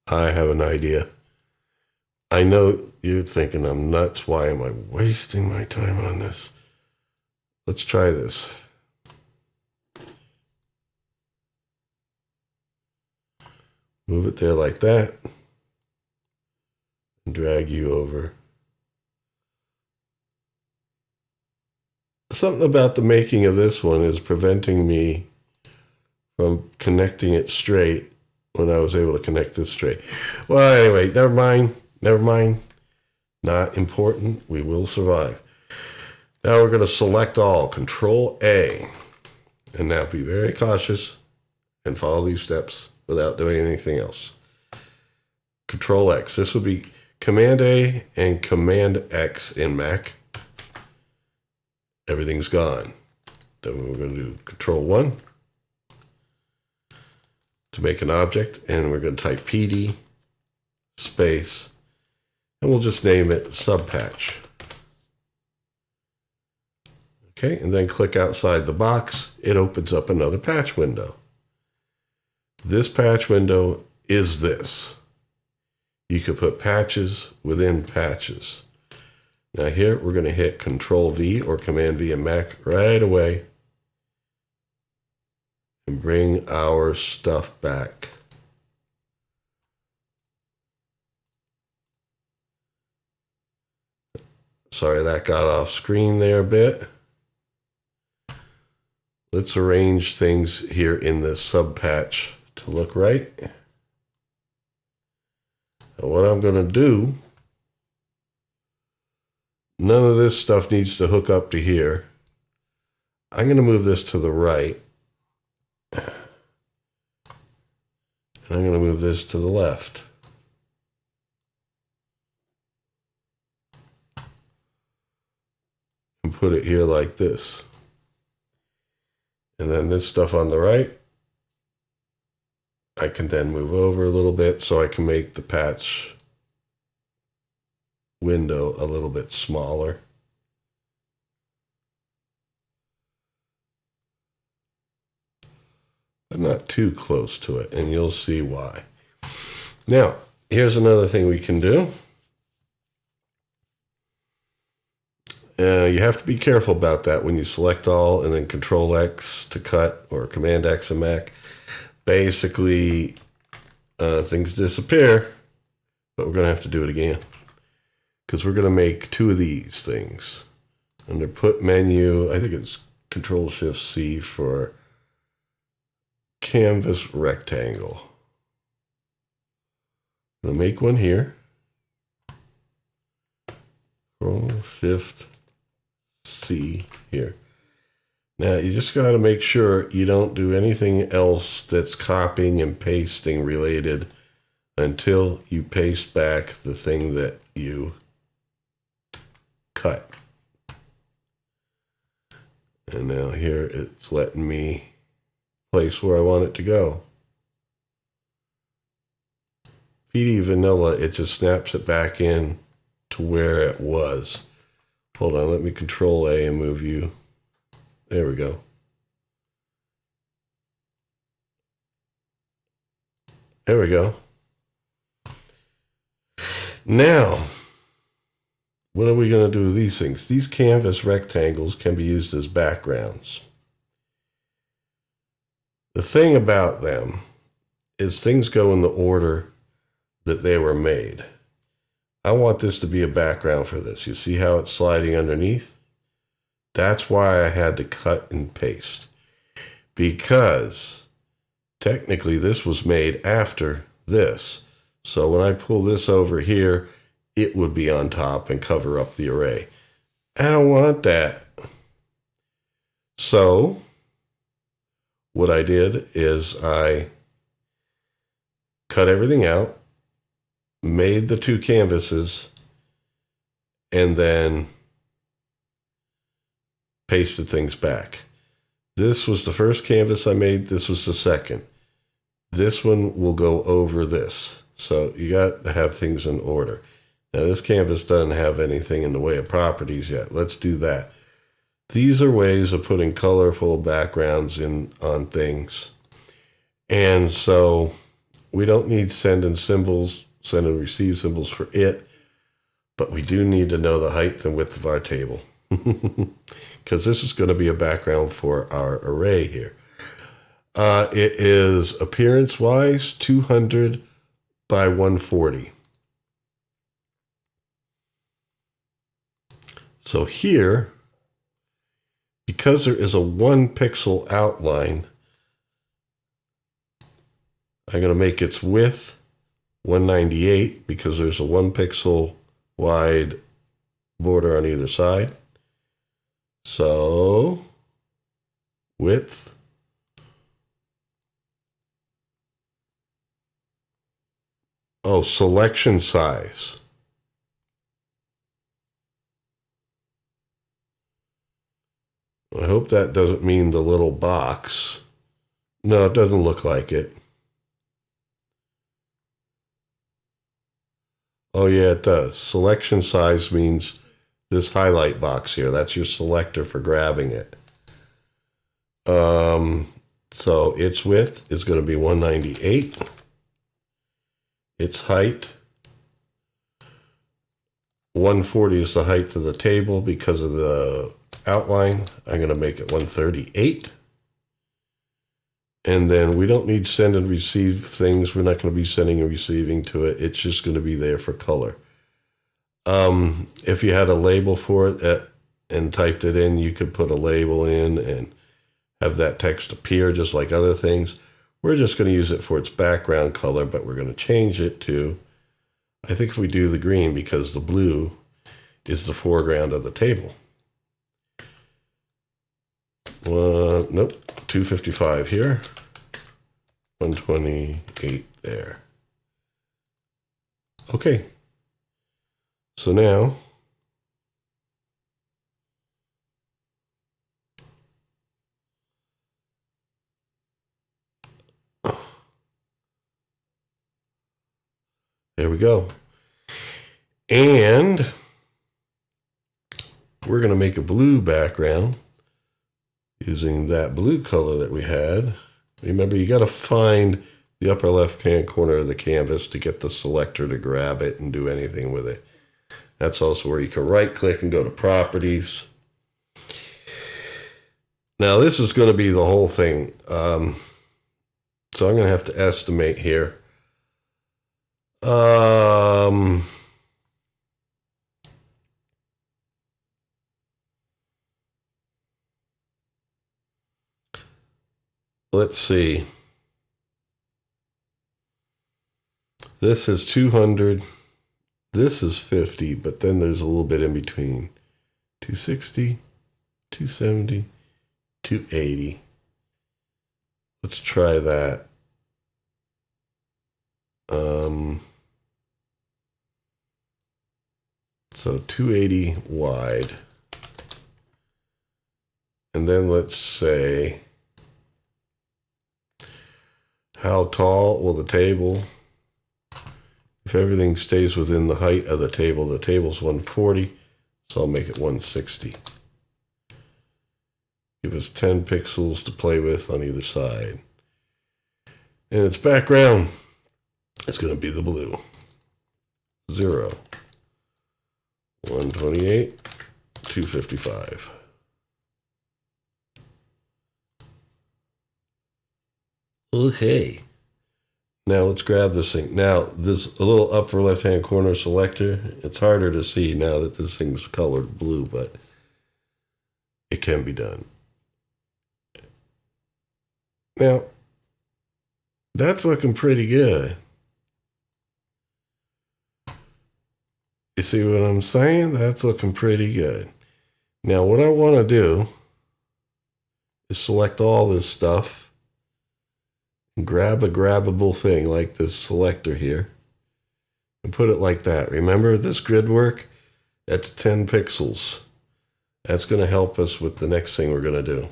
I have an idea. I know you're thinking I'm nuts. Why am I wasting my time on this? Let's try this. Move it there like that. And drag you over. Something about the making of this one is preventing me from connecting it straight when I was able to connect this straight. Well, anyway, never mind. Not important. We will survive. Now we're going to select all. Control A. And now be very cautious and follow these steps without doing anything else. Control X. This would be Command A and Command X in Mac. Everything's gone. Then we're going to do Control 1 to make an object, and we're going to type PD space, and we'll just name it subpatch. Okay, and then click outside the box. It opens up another patch window. This patch window is this. You could put patches within patches. Now here we're going to hit Control V or Command V in Mac right away and bring our stuff back. Sorry, that got off screen there a bit. Let's arrange things here in this sub patch to look right. And what I'm going to do, none of this stuff needs to hook up to here. I'm going to move this to the right. And I'm going to move this to the left. And put it here like this. And then this stuff on the right, I can then move over a little bit so I can make the patch window a little bit smaller. But not too close to it, and you'll see why. Now, here's another thing we can do. You have to be careful about that when you select all and then Control X to cut, or Command X in Mac. Basically, things disappear, but we're going to have to do it again. Because we're going to make two of these things. Under Put Menu, I think it's Control-Shift-C for Canvas Rectangle. I'm going to make one here. Control-Shift-C here. Now, you just got to make sure you don't do anything else that's copying and pasting related until you paste back the thing that you cut. And now here it's letting me place where I want it to go. PD Vanilla, it just snaps it back in to where it was. Hold on, let me Control A and move you. There we go. There we go. Now, what are we going to do with these things? These canvas rectangles can be used as backgrounds. The thing about them is things go in the order that they were made. I want this to be a background for this. You see how it's sliding underneath? That's why I had to cut and paste. Because technically this was made after this. So when I pull this over here, it would be on top and cover up the array. I don't want that. So what I did is I cut everything out, made the two canvases, and then pasted things back. This was the first canvas I made. This was the second. This one will go over this. So you got to have things in order. Now this canvas doesn't have anything in the way of properties yet. Let's do that. These are ways of putting colorful backgrounds in on things. And so we don't need send and symbols, send and receive symbols for it, but we do need to know the height and width of our table. Because this is going to be a background for our array here. It is appearance-wise 200 by 140. So here, because there is a 1 pixel outline, I'm going to make its width 198 because there's a 1 pixel wide border on either side. So width selection size. I hope that doesn't mean the little box. No, it doesn't look like it. Oh yeah, it does. Selection size means this highlight box here. That's your selector for grabbing it. So its width is going to be 198. Its height, 140 is the height of the table because of the outline. I'm going to make it 138. And then we don't need send and receive things. We're not going to be sending and receiving to it. It's just going to be there for color. If you had a label for it and typed it in, you could put a label in and have that text appear just like other things. We're just going to use it for its background color, but we're going to change it to, I think if we do the green, because the blue is the foreground of the table. Nope, 255 here, 128 there. Okay, so now there we go. And we're going to make a blue background using that blue color that we had. Remember, you got to find the upper left-hand corner of the canvas to get the selector to grab it and do anything with it. That's also where you can right-click and go to Properties. Now, this is going to be the whole thing. So I'm going to have to estimate here. Let's see. This is 200. This is 50, but then there's a little bit in between. 260, 270, 280. Let's try that. So 280 wide. And then let's say, how tall will the table? If everything stays within the height of the table's 140, so I'll make it 160. Give us 10 pixels to play with on either side. And its background is going to be the blue. 0, 128, 255. Okay. Now let's grab this thing. Now this a little upper left-hand corner selector, it's harder to see now that this thing's colored blue, but it can be done. Now, that's looking pretty good. You see what I'm saying? That's looking pretty good. Now what I want to do is select all this stuff. Grab a grabbable thing like this selector here and put it like that. Remember this grid work? That's 10 pixels. That's going to help us with the next thing we're going to do.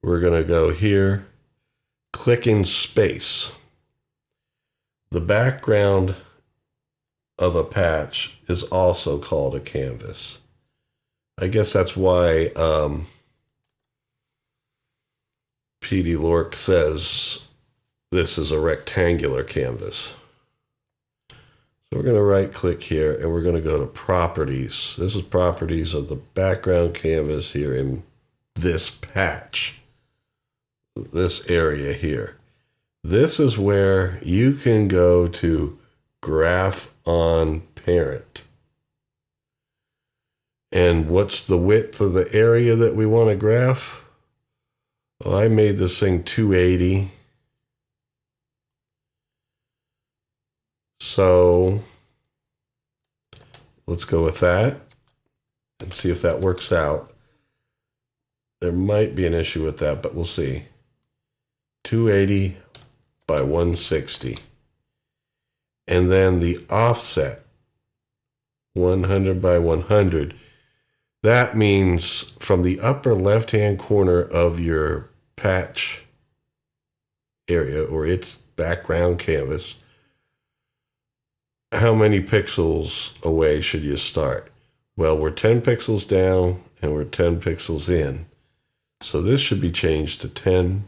We're going to go here, click in space. The background of a patch is also called a canvas. I guess that's why Pd-L2Ork says this is a rectangular canvas. So we're going to right click here and we're going to go to Properties. This is Properties of the background canvas here in this patch, this area here. This is where you can go to Graph on Parent. And what's the width of the area that we want to graph? Well, I made this thing 280. So let's go with that and see if that works out. There might be an issue with that, but we'll see. 280 by 160. And then the offset, 100 by 100. That means from the upper left-hand corner of your patch area or its background canvas, how many pixels away should you start? Well, we're 10 pixels down and we're 10 pixels in. So this should be changed to 10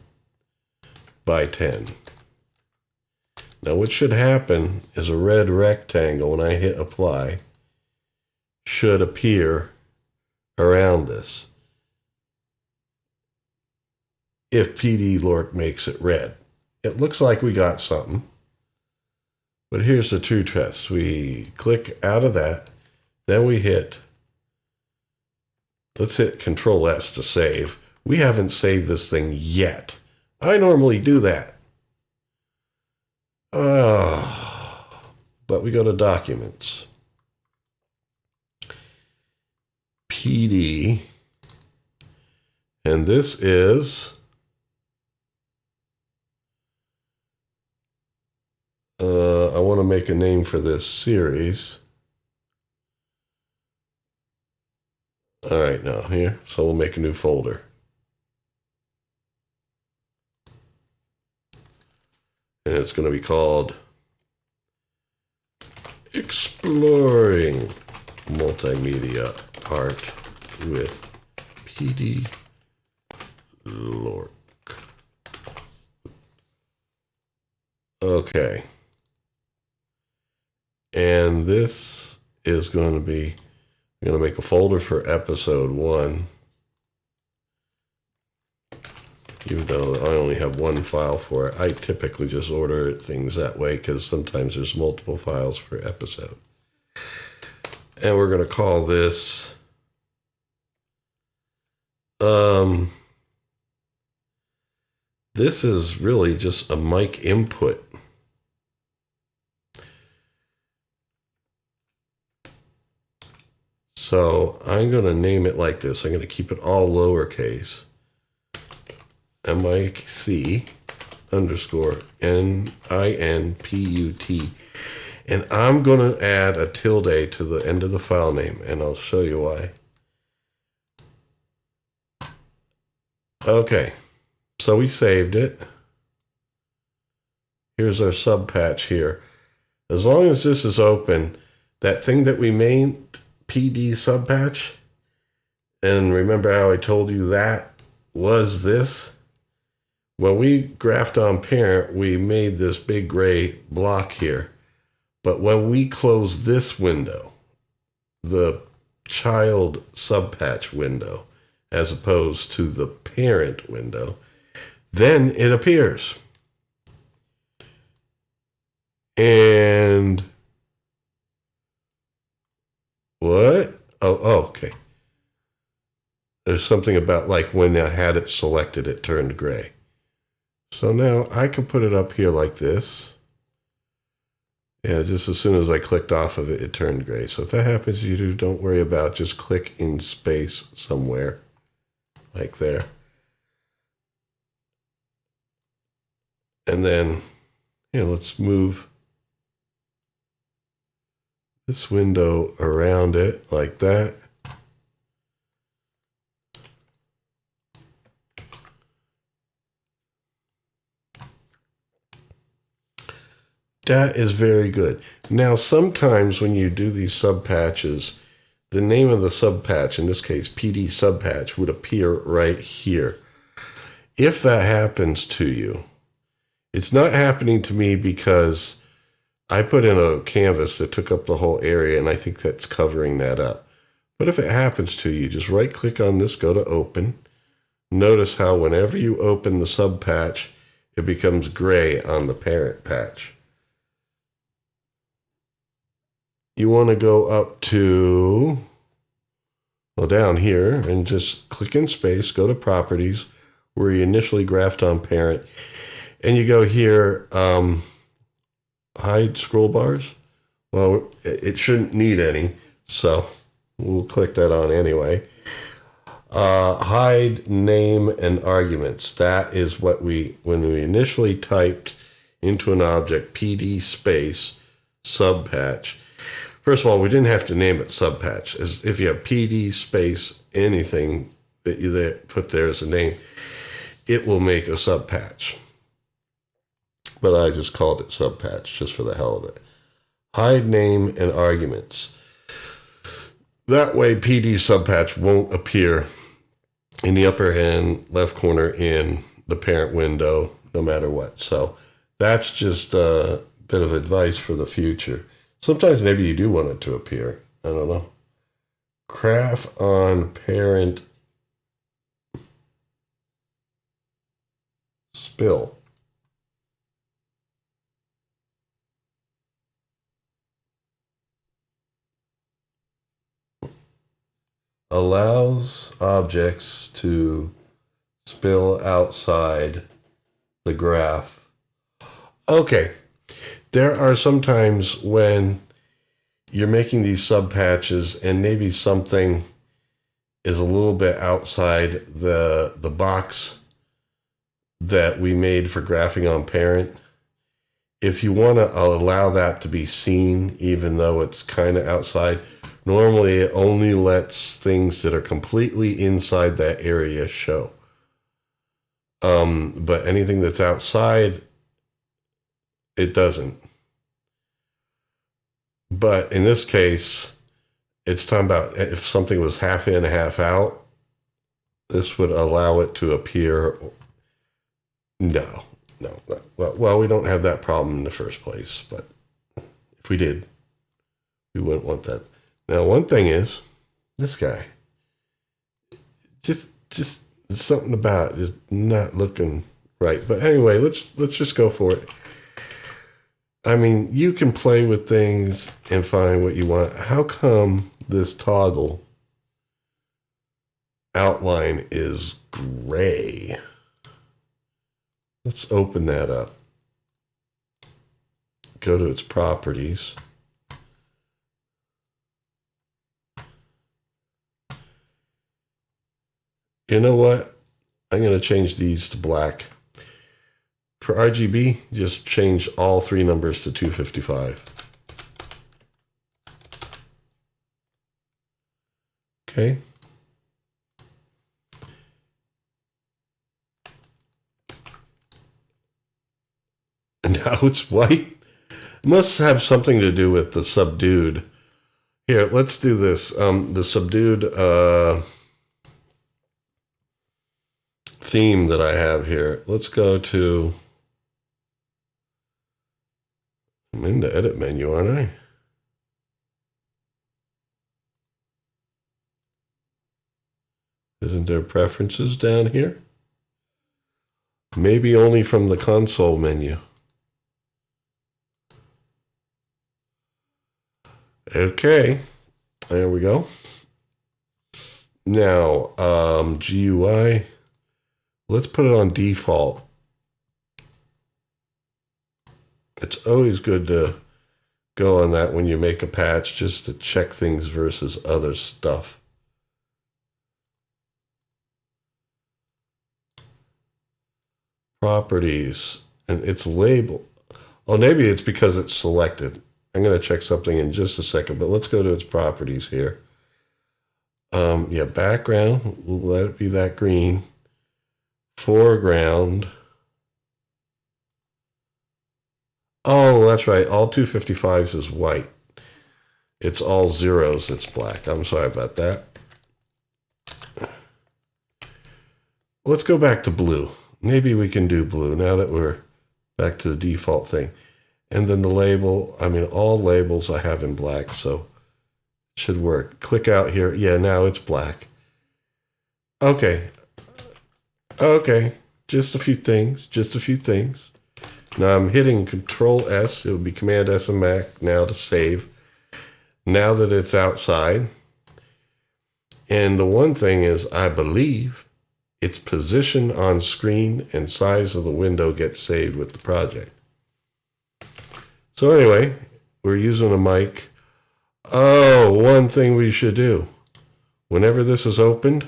by 10. Now what should happen is a red rectangle when I hit apply should appear around this if Pd-L2Ork makes it red. It looks like we got something. But here's the true test. We click out of that, then we let's hit Control S to save. We haven't saved this thing yet. I normally do that. But we go to Documents. PD. And this is I want to make a name for this series. All right, now here. So we'll make a new folder. And it's going to be called Exploring Multimedia Art with Pd-L2Ork. Okay. And this is going to be, I'm going to make a folder for episode 1. Even though I only have one file for it, I typically just order things that way because sometimes there's multiple files per episode. And we're going to call this this is really just a mic input. So I'm going to name it like this. I'm going to keep it all lowercase. MIC_NINPUT. And I'm going to add a tilde to the end of the file name, and I'll show you why. Okay, so we saved it. Here's our sub patch here. As long as this is open, that thing that we made, PD sub patch, and remember how I told you that was this? When we graphed on parent, we made this big gray block here. But when we close this window, the child subpatch window, as opposed to the parent window, then it appears. And what? Oh, okay. There's something about like when I had it selected, it turned gray. So now I can put it up here like this. Yeah, just as soon as I clicked off of it, it turned gray. So if that happens to you, don't worry about it. Just click in space somewhere, like there. And then, let's move this window around it like that. That is very good. Now, sometimes when you do these subpatches, the name of the subpatch, in this case, PD subpatch, would appear right here. If that happens to you, it's not happening to me because I put in a canvas that took up the whole area, and I think that's covering that up. But if it happens to you, just right-click on this, go to Open. Notice how whenever you open the subpatch, it becomes gray on the parent patch. You want to go up to, well, down here, and just click in space, go to Properties, where you initially graphed on parent, and you go here, hide scroll bars. Well, it shouldn't need any, so we'll click that on anyway. Hide name and arguments. That is what when we initially typed into an object PD space subpatch. First of all, we didn't have to name it subpatch. If you have PD space anything that you put there as a name, it will make a subpatch. But I just called it subpatch just for the hell of it. Hide name and arguments. That way PD subpatch won't appear in the upper hand left corner in the parent window no matter what. So that's just a bit of advice for the future. Sometimes maybe you do want it to appear. I don't know. Graph on parent spill. 'Cause allows objects to spill outside the graph. Okay, there are some times when you're making these sub patches and maybe something is a little bit outside the box that we made for graphing on parent. If you want to allow that to be seen, even though it's kind of outside, normally it only lets things that are completely inside that area show. But anything that's outside, it doesn't. But in this case, it's talking about if something was half in, half out, this would allow it to appear. No. Well, we don't have that problem in the first place, but if we did, we wouldn't want that. Now, one thing is, this guy, just something about it is not looking right. But anyway, let's just go for it. I mean, you can play with things and find what you want. How come this toggle outline is gray? Let's open that up. Go to its properties. You know what? I'm going to change these to black. For RGB, just change all three numbers to 255. Okay. And now it's white. It must have something to do with the subdued. Here, let's do this. The subdued theme that I have here. Let's go to... I'm in the edit menu, aren't I? Isn't there preferences down here? Maybe only from the console menu. Okay, there we go. Now, GUI, let's put it on default. It's always good to go on that when you make a patch, just to check things versus other stuff. Properties, and it's labeled. Oh, maybe it's because it's selected. I'm going to check something in just a second, but let's go to its properties here. Yeah, background, we'll let it be that green. Foreground. Oh, that's right. All 255s is white. It's all zeros that's black. I'm sorry about that. Let's go back to blue. Maybe we can do blue now that we're back to the default thing. And then the label, I mean, all labels I have in black, so it should work. Click out here. Yeah, now it's black. Okay. Okay. Just a few things. Now I'm hitting Control S. It would be Command S on Mac now to save. Now that it's outside. And the one thing is, I believe its position on screen and size of the window gets saved with the project. So anyway, we're using a mic. Oh, one thing we should do. Whenever this is opened,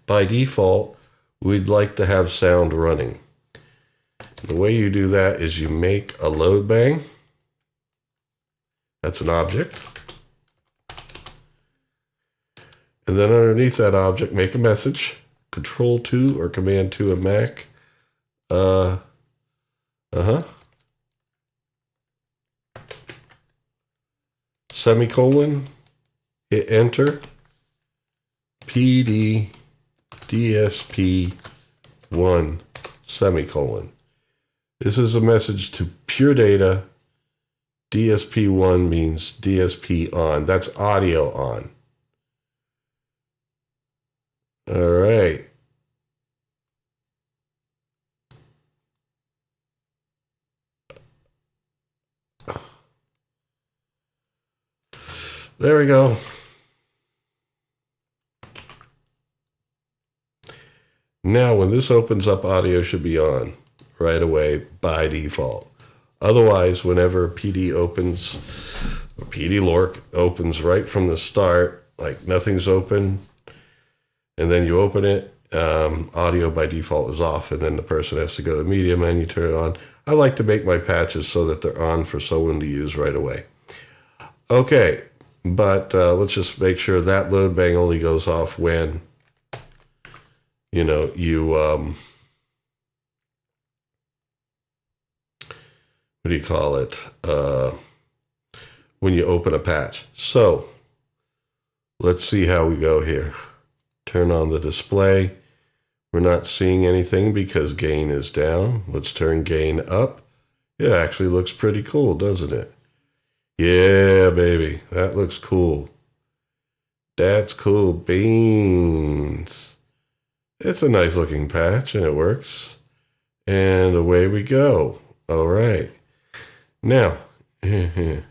by default, we'd like to have sound running. The way you do that is you make a load bang. That's an object. And then underneath that object, make a message. Control 2 or Command 2 in Mac. Semicolon. Hit enter. PD DSP1 semicolon. This is a message to Purr Data. DSP1 means DSP on. That's audio on. All right. There we go. Now, when this opens up, audio should be on right away by default. Otherwise, whenever PD opens, or Pd-L2Ork opens right from the start, like nothing's open, and then you open it, audio by default is off, and then the person has to go to the media menu, turn it on. I like to make my patches so that they're on for someone to use right away. Okay, but let's just make sure that load bang only goes off when, you know, you, what do you call it? When you open a patch. So let's see how we go here. Turn on the display. We're not seeing anything because gain is down. Let's turn gain up. It actually looks pretty cool, doesn't it? Yeah, baby, that looks cool. That's cool beans. It's a nice looking patch and it works. And away we go. All right. Now, now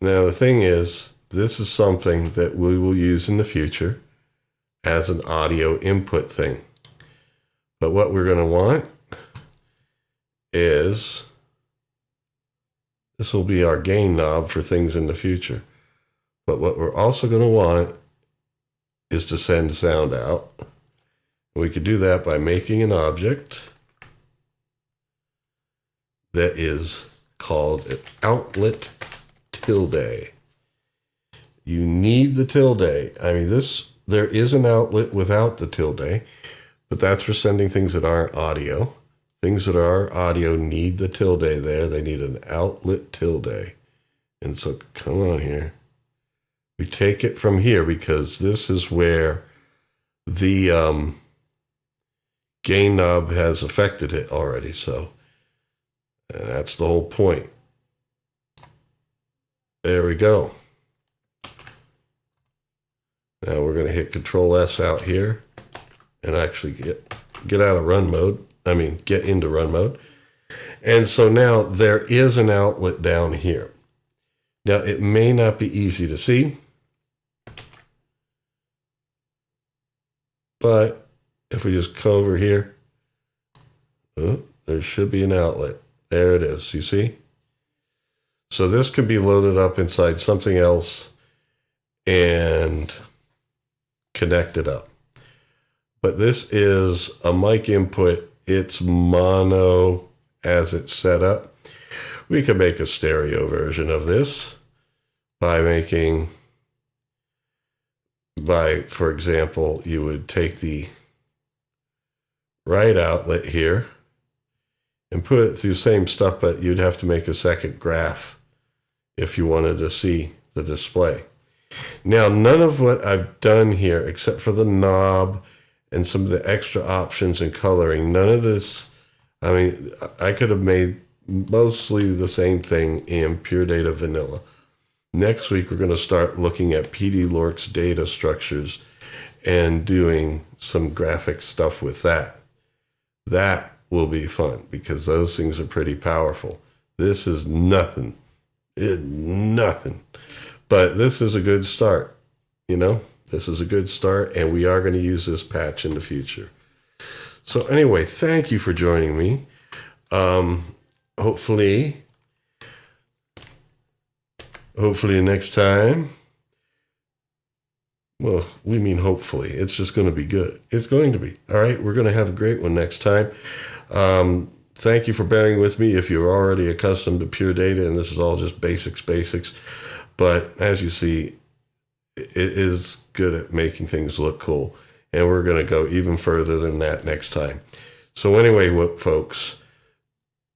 the thing is, this is something that we will use in the future as an audio input thing. But what we're going to want is, this will be our gain knob for things in the future. But what we're also going to want is to send sound out. We could do that by making an object that is called an outlet tilde. You need the tilde. I mean, there is an outlet without the tilde, but that's for sending things that aren't audio. Things that are audio need the tilde there. They need an outlet tilde. And so, come on here. We take it from here because this is where the gain knob has affected it already. So, and that's the whole point. There we go. Now we're going to hit Control S out here and actually get out of run mode. I mean, get into run mode. And so now there is an outlet down here. Now it may not be easy to see, but if we just go over here, there should be an outlet. There it is, you see? So this can be loaded up inside something else and connected up. But this is a mic input. It's mono as it's set up. We could make a stereo version of this by for example, you would take the right outlet here and put it through the same stuff, but you'd have to make a second graph if you wanted to see the display. Now, none of what I've done here, except for the knob and some of the extra options and coloring, none of this, I mean, I could have made mostly the same thing in Purr Data Vanilla. Next week, we're going to start looking at Pd-L2Ork's data structures and doing some graphic stuff with that. That will be fun because those things are pretty powerful. This is nothing. Nothing. But this is a good start. You know, this is a good start, and we are going to use this patch in the future. So anyway, thank you for joining me. Hopefully next time, well, we mean hopefully, it's just going to be good. It's going to be. All right, we're going to have a great one next time. Thank you for bearing with me if you're already accustomed to Purr Data, and this is all just basics. But as you see, it is good at making things look cool. And we're going to go even further than that next time. So anyway, folks,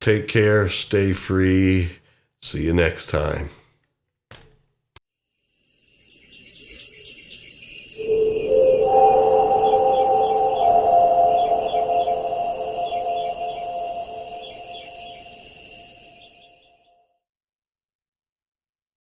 take care, stay free. See you next time.